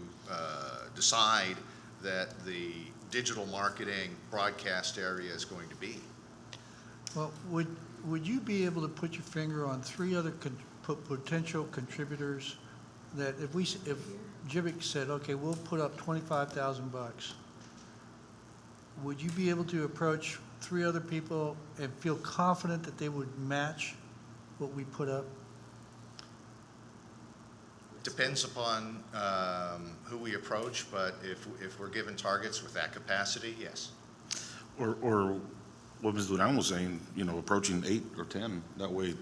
decide that the digital marketing broadcast area is going to be. Well, would you be able to put your finger on 3 other potential contributors that if GBIC said, okay, we'll put up $25,000, would you be able to approach 3 other people and feel confident that they would match what we put up? Depends upon who we approach, but if we're given targets with that capacity, yes. Or what Ms. Duran was saying, approaching 8 or 10, that way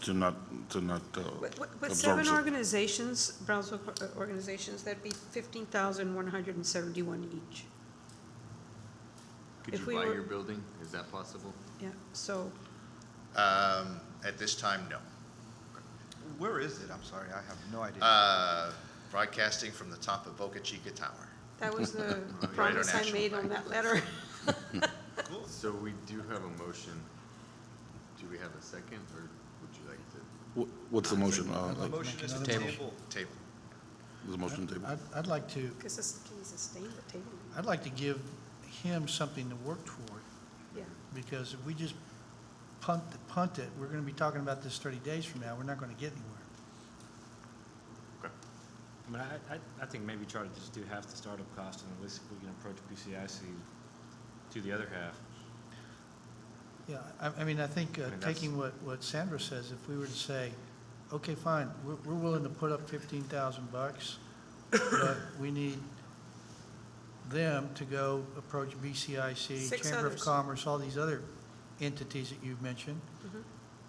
to not With absorb 7 some- organizations, Brownsville organizations, that'd be 15,171 each. Could If you we buy were- your building? Is that possible? Yeah, so At this time, no. Where is it? I'm sorry, I have no idea. Broadcasting from the top of Boca Chica Tower. that was the Right promise on I made on that letter. So we do have a motion. Do we have a second, or would you like to? What's the motion? The motion is to table. Table. The motion table. I'd like to, Because this, can you sustain the table? I'd like to give him something to work toward, Yeah. because if we just punt it, we're going to be talking about this 30 days from now, we're not going to get anywhere. I mean, I think maybe try to just do half the startup cost, and at least we can approach BCIC to the other half. Yeah, I mean, I think that's- taking what Sandra says, if we were to say, okay, fine, we're willing to put up $15,000, but we need them to go approach BCIC, 6 Chamber of others. Commerce, all these other entities that you've mentioned,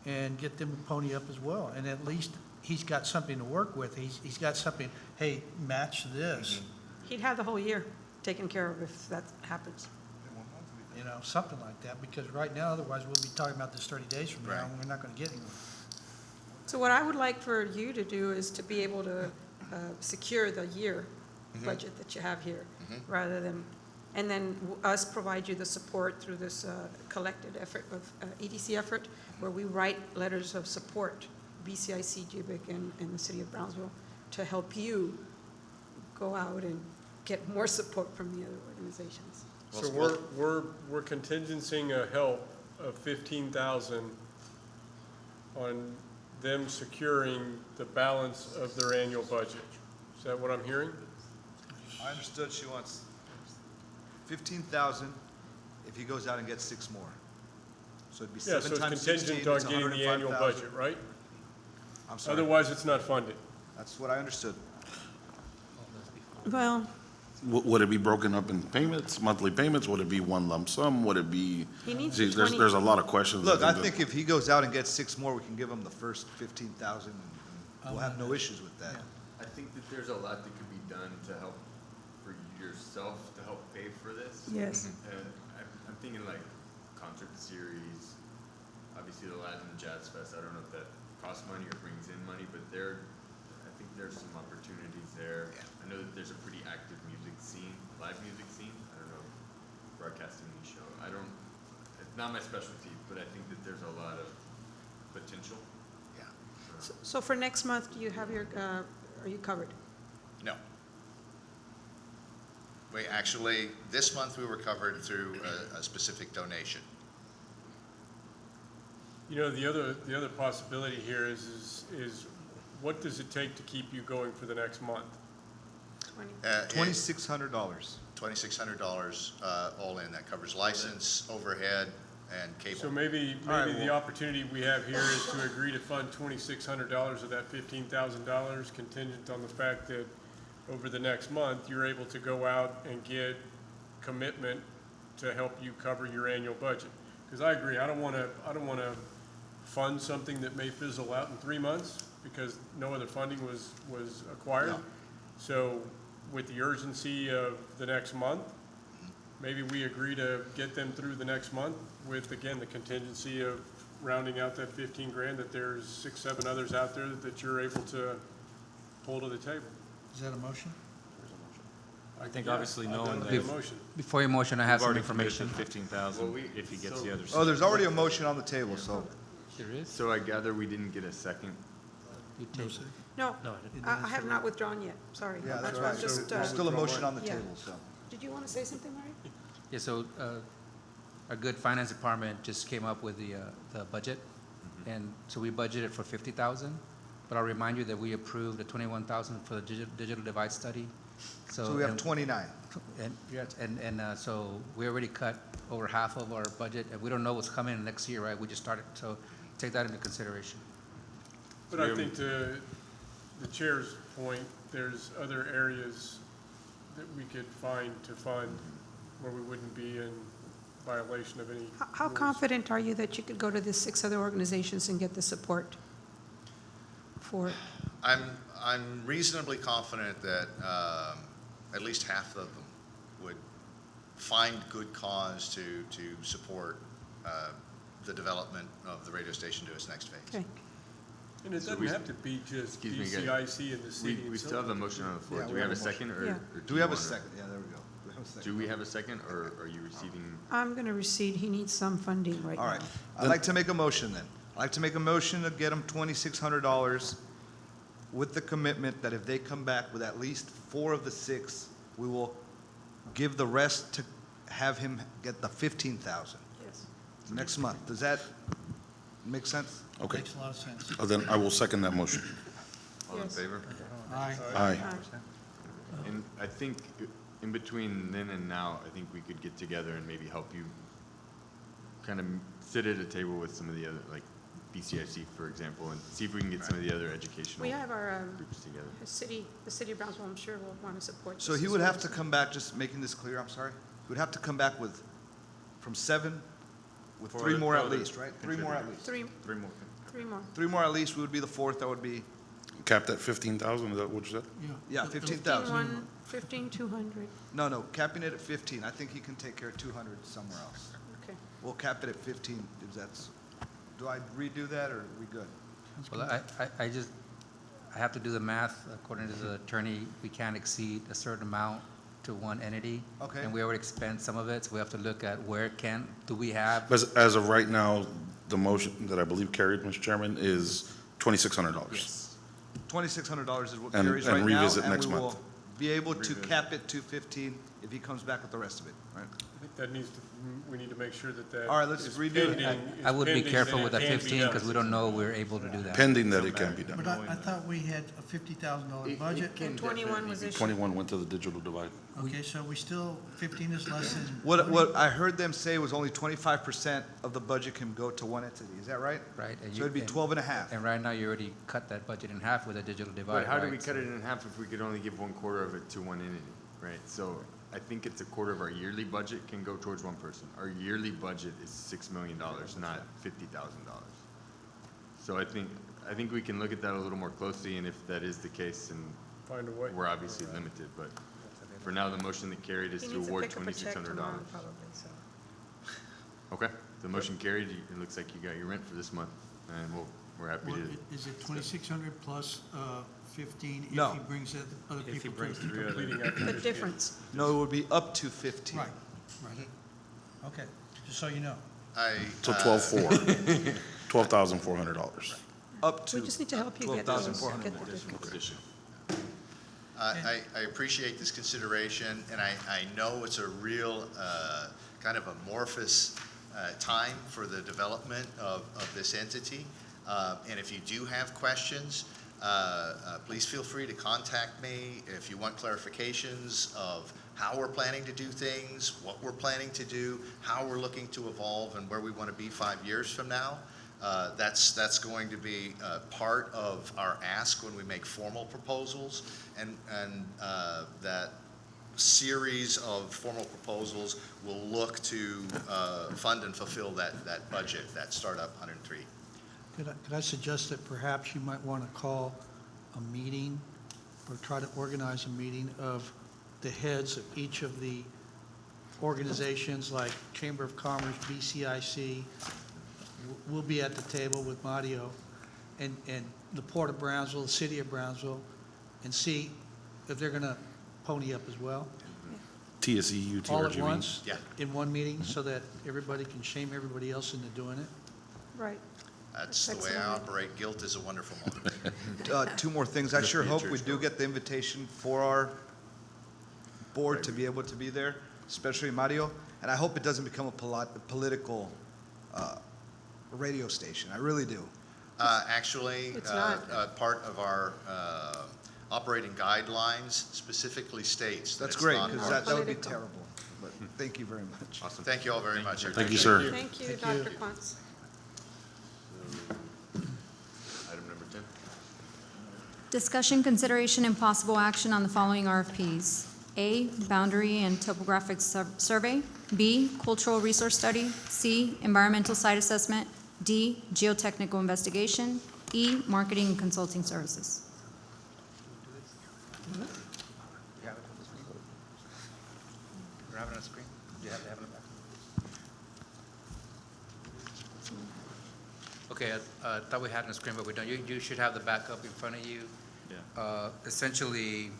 and get them to pony up as well. And at least he's got something to work with. He's got something, hey, match this, He'd have the whole year taken care of if that happens. something like that. Because right now, otherwise, we'll be talking about this 30 days from now, Right. and we're not going to get anywhere. So what I would like for you to do is to be able to secure the year budget that you have here, rather than, and then us provide you the support through this collected effort of EDC effort, where we write letters of support, BCIC, GBIC, and the city of Brownsville, to help you go out and get more support from the other organizations. So we're contingencing a help of 15,000 on them securing the balance of their annual budget. Is that what I'm hearing? I understood she wants 15,000 if he goes out and gets 6 more. So it'd be Yeah, 7 so it's times 16, contingent on it's getting the annual 105,000. budget, right? I'm sorry. Otherwise, it's not funded. That's what I understood. Well, Would it be broken up in payments, monthly payments? Would it be one lump sum? Would it be? He needs See, the 20 there's a lot of questions. Look, I think if he goes out and gets 6 more, we can give him the first 15,000, and we'll have no issues with that. I think that there's a lot that could be done to help for yourself to help pay for this. yes. I'm thinking like concert series, obviously the Latin Jazz Fest. I don't know if that costs money or brings in money, but I think there's some opportunities there. I know that there's a pretty active music scene, live music scene. I don't know, broadcasting the show. It's not my specialty, but I think that there's a lot of potential. Yeah. So for next month, do you have your, are you covered? No. Actually, this month we were covered through a specific donation. You know, the other possibility here is what does it take to keep you going for the next month? $2,600. $2,600 all in. That covers license, overhead, and cable. So maybe right, the opportunity we have here is to agree to fund $2,600 of that $15,000 contingent on the fact that over the next month, you're able to go out and get commitment to help you cover your annual budget. Because I agree, I don't want to fund something that may fizzle out in 3 months because no other funding was acquired. No. So with the urgency of the next month, maybe we agree to get them through the next month with, again, the contingency of rounding out that 15 grand, that there's 6, 7 others out there that you're able to pull to the table. Is that a motion? I think Yeah, obviously I've knowing done that the motion. Before your motion, I have we've some already committed information. to 15,000 if he gets the other. Oh, there's already a motion on the table, so. There is? So I gather we didn't get a second. You take it. No, No, I didn't. I have not withdrawn yet, sorry. Yeah, that's why I'm right. just, There's still a motion on the yeah. table, so. Did you want to say something, Larry? Yeah, so our good finance department just came up with the budget, and so we budgeted for 50,000, but I'll remind you that we approved the 21,000 for the digital device study. So we have 29. So we already cut over half of our budget, and we don't know what's coming next year, right? We just started, so take that into consideration. But I think to the chair's point, there's other areas that we could find to fund where we wouldn't be in violation of any How rules. confident are you that you could go to the 6 other organizations and get the support for it? I'm reasonably confident that at least half of them would find good cause to support the development of the radio station to its next phase. Okay. And it doesn't have to be just Excuse me, guys. GCIC in the city. We still have the motion on the floor. Yeah, Do we we have a have a motion. second or? Yeah. or Do we have a you wanna- second? Yeah, there we go. We have a second. Do we have a second or are you receiving? I'm going to recede, he needs some funding right now. All right. I'd like to make a motion then. I'd like to make a motion to get them $2,600 with the commitment that if they come back with at least 4 of the 6, we will give the rest to have him get the 15,000 Yes. next month. Does that make sense? Okay. Makes a lot of sense. Then I will second that motion. All in Yes. favor? Aye. Aye. And I think in between then and now, I think we could get together and maybe help you kind of sit at a table with some of the other, like BCIC, for example, and see if we can get some of the other educational We have our, groups together. the city of Brownsville, I'm sure will want to support this. So he as would well. have to come back, just making this clear, I'm sorry, he would have to come back with, from 7, with 4 3 more at other least, right? 3 more at least. Three 3 more. 3 more. 3 more at least, we would be the 4th, that would be, Capped at 15,000, is that what you said? yeah, 15,000. 15,200, No, capping it at 15, I think he can take care of 200 somewhere else. okay. We'll cap it at 15, if that's, do I redo that, or are we good? Well, I have to do the math. According to the attorney, we can't exceed a certain amount to one entity. Okay. And we already spent some of it, so we have to look at where do we have? But as of right now, the motion that I believe carried, Mr. Chairman, is $2,600. Yes. $2,600 is what And- carries and right now, revisit and next we month. will be able to Revisit. cap it to 15 if he comes back with the rest of it, right? I think that we need to make sure that All right, let's is redo it. pending- I would be is pending careful and with it that can be 15 done. because we don't know we're able to do that. Pending that it can be done. But I thought we had a $50,000 budget. And 21 was issued. 21 went to the digital divide. Okay, so we still, 15 is less than. What I heard them say was only 25% of the budget can go to one entity, is that right? Right. and So you- it'd be 12 and a half. And right now, you already cut that budget in half with a digital divide, But how do right? we cut it in half if we could only give 1/4 of it to one entity, right? So I think it's 1/4 of our yearly budget can go towards one person. Our yearly budget is $6 million, not $50,000. So I think we can look at that a little more closely, and if that is the case, and Find a way. we're obviously limited, but for now, the motion that carried is He to needs to award pick up a check $2,600. tomorrow probably, so. Okay, the motion carried. It looks like you got your rent for this month, and we'll We're happy Well, to. is it 2,600 plus 15 No. if he brings the other people? If he to brings it? three other. The difference. No, it would be up to 15. Right, right. Okay, just so you know. So 12,400, $12,400. Up to We just need to help you get those, 12,400 get more. the difference. I appreciate this consideration, and I know it's a real kind of amorphous time for the development of this entity. And if you do have questions, please feel free to contact me if you want clarifications of how we're planning to do things, what we're planning to do, how we're looking to evolve, and where we want to be 5 years from now. That's going to be part of our ask when we make formal proposals, and that series of formal proposals will look to fund and fulfill that budget, that startup 103. Could I suggest that perhaps you might want to call a meeting or try to organize a meeting of the heads of each of the organizations like Chamber of Commerce, BCIC. We'll be at the table with Mario and the Port of Brownsville, the City of Brownsville, and see if they're going to pony up as well. TSEU, TRGV. All at once, Yeah. in one meeting, so that everybody can shame everybody else into doing it. Right. That's the way I operate. Guilt is a wonderful motivator. Two more things. I sure Be a hope church we do board. get the invitation for our board to be able to be there, especially Mario. And I hope it doesn't become a political radio station. I really do. Actually, It's not. part of our operating guidelines specifically states that That's it's great, not because part that would be Political. terrible. But thank you very much. Awesome. Thank you all very much. I Thank you, appreciate sir. Thank you, Thank you. Dr. Quantz. Item number 10. Discussion, consideration, and possible action on the following RFPs. A, boundary and topographic survey. B, cultural resource study. C, environmental site assessment. D, geotechnical investigation. E, marketing and consulting services. We're having it on screen? You have to have it on back. Okay, I thought we had it on the screen, but we don't. You should have the backup in front of you. Yeah. Essentially,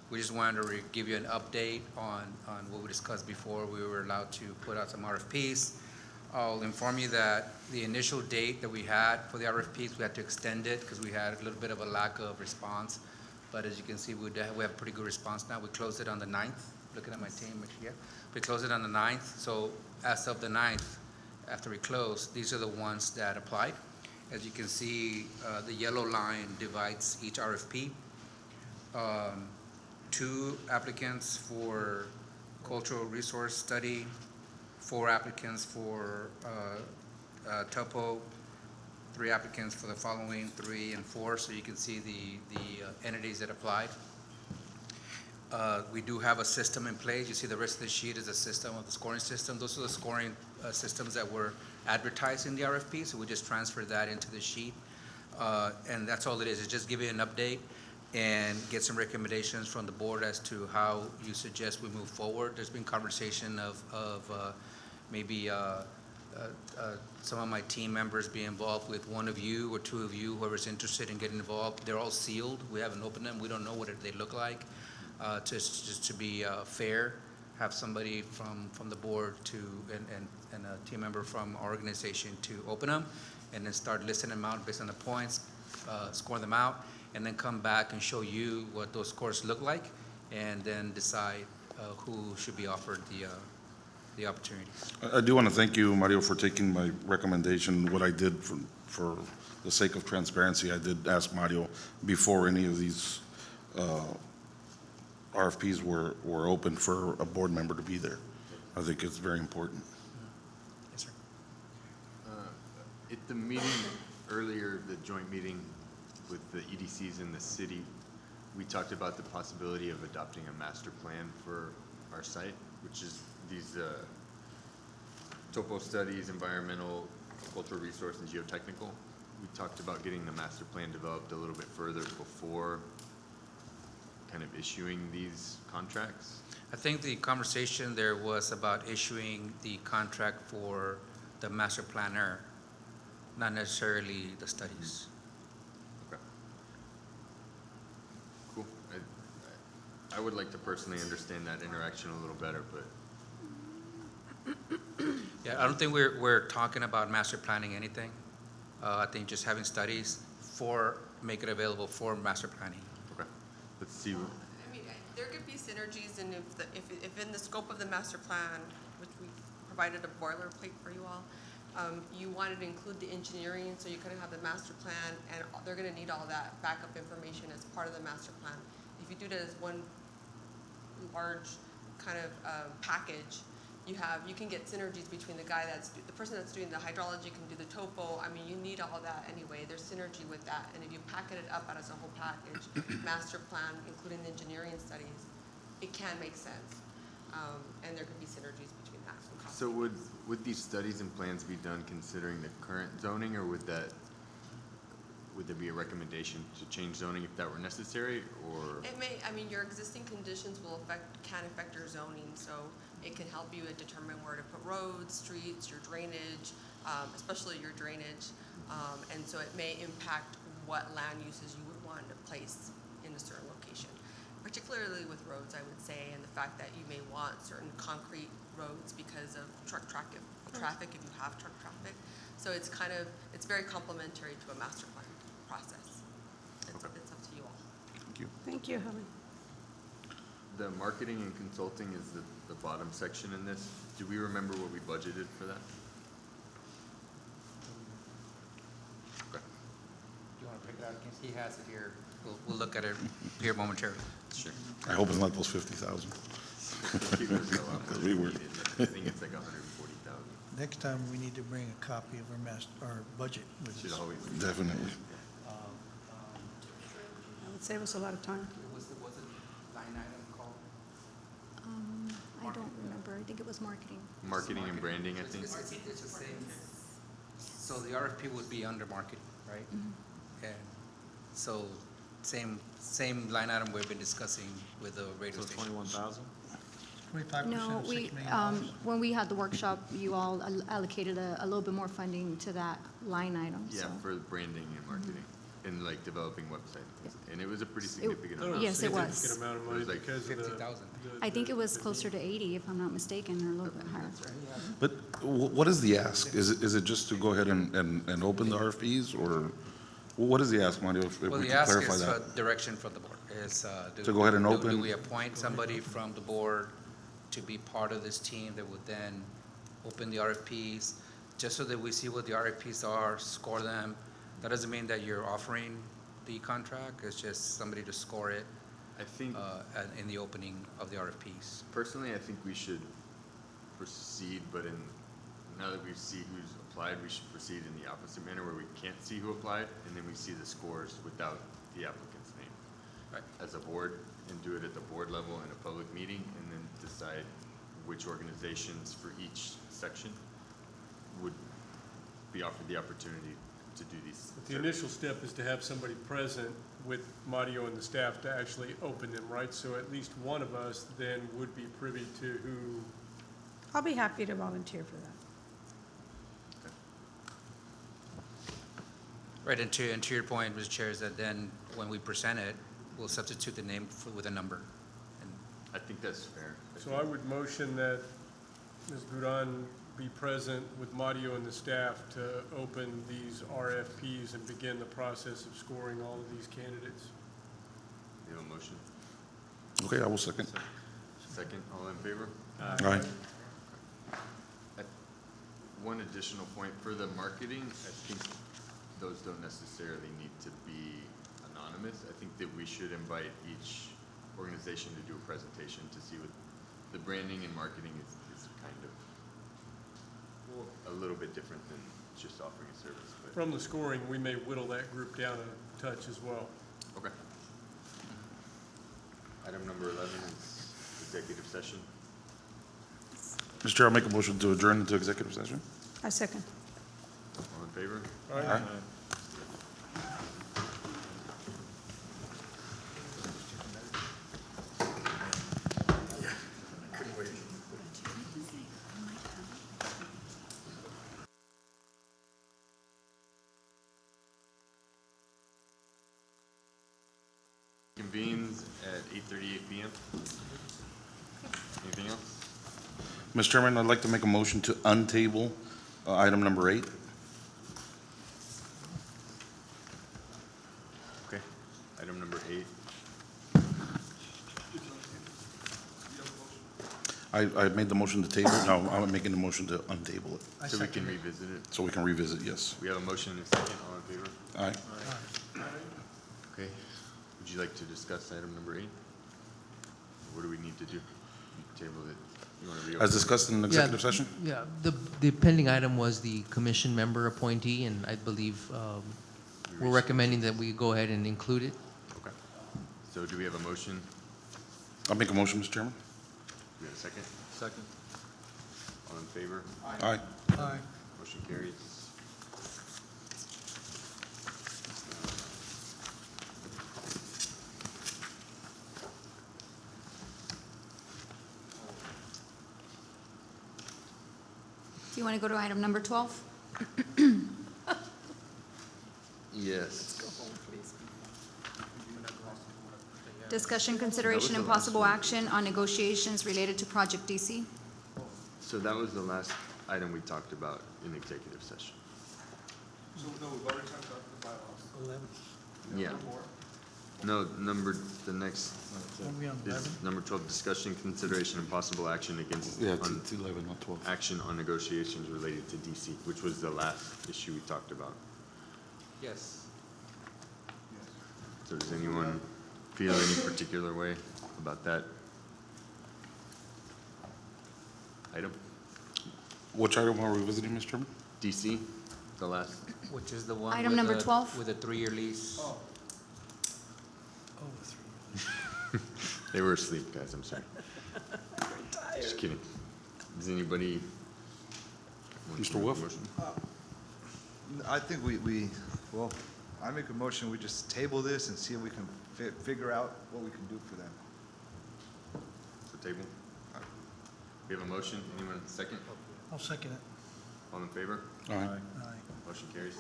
we just wanted to give you an update on what we discussed before. We were allowed to put out some RFPs. I'll inform you that the initial date that we had for the RFPs, we had to extend it because we had a little bit of a lack of response. But as you can see, we have pretty good response now. We closed it on the 9th. Looking at my team, yeah. We closed it on the 9th. So as of the 9th, after we closed, these are the ones that applied. As you can see, the yellow line divides each RFP. 2 applicants for cultural resource study, 4 applicants for topo, 3 applicants for the following 3 and 4. So you can see the entities that applied. We do have a system in place. You see the rest of the sheet is a system of the scoring system. Those are the scoring systems that were advertised in the RFP, so we just transferred that into the sheet. And that's all it is. It's just give you an update and get some recommendations from the board as to how you suggest we move forward. There's been conversation of maybe some of my team members be involved with 1 of you or 2 of you, whoever's interested in getting involved. They're all sealed. We haven't opened them. We don't know what they look like. Just to be fair, have somebody from the board and a team member from our organization to open them, and then start listing them out based on the points, score them out, and then come back and show you what those scores look like, and then decide who should be offered the opportunity. I do want to thank you, Mario, for taking my recommendation. What I did for the sake of transparency, I did ask Mario before any of these RFPs were open for a board member to be there. I think it's very important. Yes, sir. At the meeting earlier, the joint meeting with the EDCs in the city, we talked about the possibility of adopting a master plan for our site, which is these topo studies, environmental, cultural resource, and geotechnical. We talked about getting the master plan developed a little bit further before kind of issuing these contracts. I think the conversation there was about issuing the contract for the master planner, not necessarily the studies. Okay. Cool. I would like to personally understand that interaction a little better, but Yeah, I don't think we're talking about master planning anything. I think just having studies make it available for master planning. okay. Let's see. I mean, there could be synergies, and if in the scope of the master plan, which we provided a boilerplate for you all, you wanted to include the engineering, so you couldn't have the master plan, and they're gonna need all that backup information as part of the master plan. If you do that as one large kind of package, you can get synergies between the person that's doing the hydrology can do the topo. I mean, you need all that anyway. There's synergy with that. And if you packet it up as a whole package, master plan, including the engineering studies, it can make sense. And there could be synergies between that. And cost So savings. would these studies and plans be done considering the current zoning, or would there be a recommendation to change zoning if that were necessary, or? It may, I mean, your existing conditions can affect your zoning, so it can help you determine where to put roads, streets, your drainage, especially your drainage. And so it may impact what land uses you would want to place in a certain location. Particularly with roads, I would say, and the fact that you may want certain concrete roads because of truck traffic if you have truck traffic. So it's very complementary to a master plan process. It's up to you all. Thank you. Thank you, Helen. The marketing and consulting is the bottom section in this. Do we remember what we budgeted for that? Okay. Do you want to pick it out? He has it here. We'll look at it here momentarily. Sure. I hope it's not those 50,000. Because we were. I think it's like 140,000. Next time, we need to bring a copy of our budget with Should us. always. Definitely. That would save us a lot of time. Was it line item called? I don't remember. I think it was marketing. Marketing and branding, I think. It's the same. So the RFP would be under marketing, right? And so same line item we've been discussing with the radio station. 21,000? 25% No, of $6 we, million. when we had the workshop, you all allocated a little bit more funding to that line item, so. Yeah, for branding and marketing and like developing websites. And it was a pretty significant Not a amount. Yes, it was. Significant amount of It money was like because of the. 50,000. I think it was closer to 80, if I'm not mistaken, or a little bit higher. But what is the ask? Is it just to go ahead and open the RFPs, or what is the ask, Mario, if we Well, can the ask clarify is that? direction from the board. To go ahead and Do open? we appoint somebody from the board to be part of this team that would then open the RFPs, just so that we see what the RFPs are, score them? That doesn't mean that you're offering the contract, it's just somebody to score it I think, in the opening of the RFPs. personally, I think we should proceed, but now that we see who's applied, we should proceed in the opposite manner where we can't see who applied, and then we see the scores without the applicant's name. Right. As a board, and do it at the board level in a public meeting, and then decide which organizations for each section would be offered the opportunity to do these. The initial step is to have somebody present with Mario and the staff to actually open them, right? So at least one of us then would be privy to who. I'll be happy to volunteer for that. Right, and to your point, Mr. Chair, is that then when we present it, we'll substitute the name with a number. And I think that's fair. So I would motion that Ms. Duran be present with Mario and the staff to open these RFPs and begin the process of scoring all of these candidates. You have a motion? Okay, I will second. Second, all in favor? Aye. One additional point, for the marketing, I think those don't necessarily need to be anonymous. I think that we should invite each organization to do a presentation to see what the branding and marketing is kind of a little bit different than just offering a service. But From the scoring, we may whittle that group down a touch as well. okay. Item number 11 is executive session. Mr. Chair, I'll make a motion to adjourn into executive session. I second. All in favor? Aye. Convenes at 8:38 PM. Anything else? Mr. Chairman, I'd like to make a motion to untable item number 8. Okay. Item number 8. I made the motion to table, now I'm making the motion to untable it, I So we can second it. revisit it. so we can revisit, yes. We have a motion and a second. All in favor? Aye. Okay. Would you like to discuss item number 8? What do we need to do? You tabled it. You want to reopen? As discussed in executive session? Yeah, the pending item was the commission member appointee, and I believe we're recommending that we go ahead and include it. Okay. So do we have a motion? I'll make a motion, Mr. Chairman. Do we have a second? Second. All in favor? Aye. Aye. Motion carries. Do you want to go to item number 12? Yes. Discussion, consideration, and the last possible one. action on negotiations related to Project DC. So that was the last item we talked about in executive session. So, no, we've already talked about the bylaws. 11. Yeah. No, the next Are we on is 11? number 12, discussion, consideration, and possible action against, Yeah, on it's 11, not 12. action on negotiations related to DC, which was the last issue we talked about. Yes. So does anyone feel any particular way about that item? Which item are we visiting, Mr. Chairman? DC, the last, Which is the one Item with number the- 12? With a 3-year lease. Oh, 3. they were asleep, guys, I'm sorry. Just kidding. Does anybody? want to Mr. make a Wolf? motion? I think well, I make a motion, we just table this and see if we can figure out what we can do for them. For table? We have a motion, anyone second? I'll second it. All in favor? Aye. Aye. Motion carries.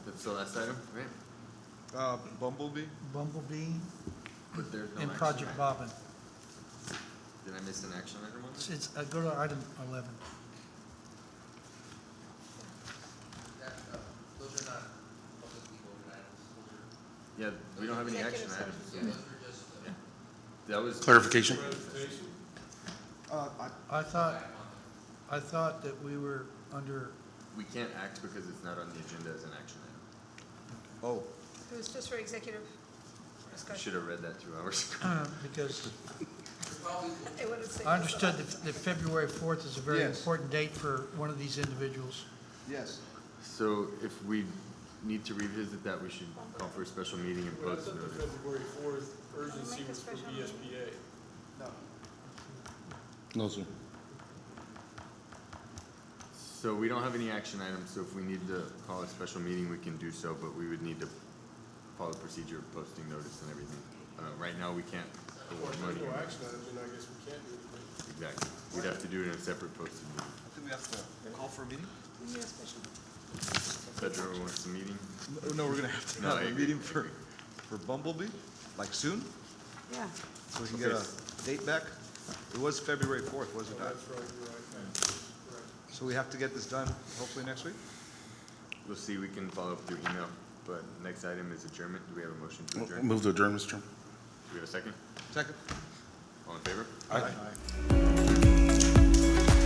That's the last item, right? Bumblebee? Bumblebee But there's no and action Project item. Bobbin. Did I miss an action item on that? It's, go to item 11. Those are not publicly voted items. Yeah, we don't have any action items. Yeah. That was. Clarification? I thought that we were under, We can't act because it's not on the agenda as an action item. Oh, It was just for executive I discussion. should have read that 2 hours ago. because It wouldn't say I understood that February 4th is a very Yes. important date for one of these individuals. yes. So if we need to revisit that, we should call for a special meeting and Well, I post thought the notice. February 4th urgency Make a was for special BSBA. No. No, sir. So we don't have any action items, so if we need to call a special meeting, we can do so, but we would need to follow the procedure of posting notice and everything. Right now, we can't award If money. there's no action items, then I guess we can't do anything. Exactly. We'd have to do it in a separate posted meeting. I think we have to call for a meeting? Federal wants a meeting? No, we're gonna have to No, I have a agree. meeting for Bumblebee, like soon, Yeah. so we can get a date back. It was February 4th, was it not? That's right, you're right. So we have to get this done hopefully next week? We'll see, we can follow up through email, but next item is adjournment. Do we have a motion to adjourn? Move to adjourn, Mr. Chairman. Do we have a second? Second. All in favor? Aye. Aye.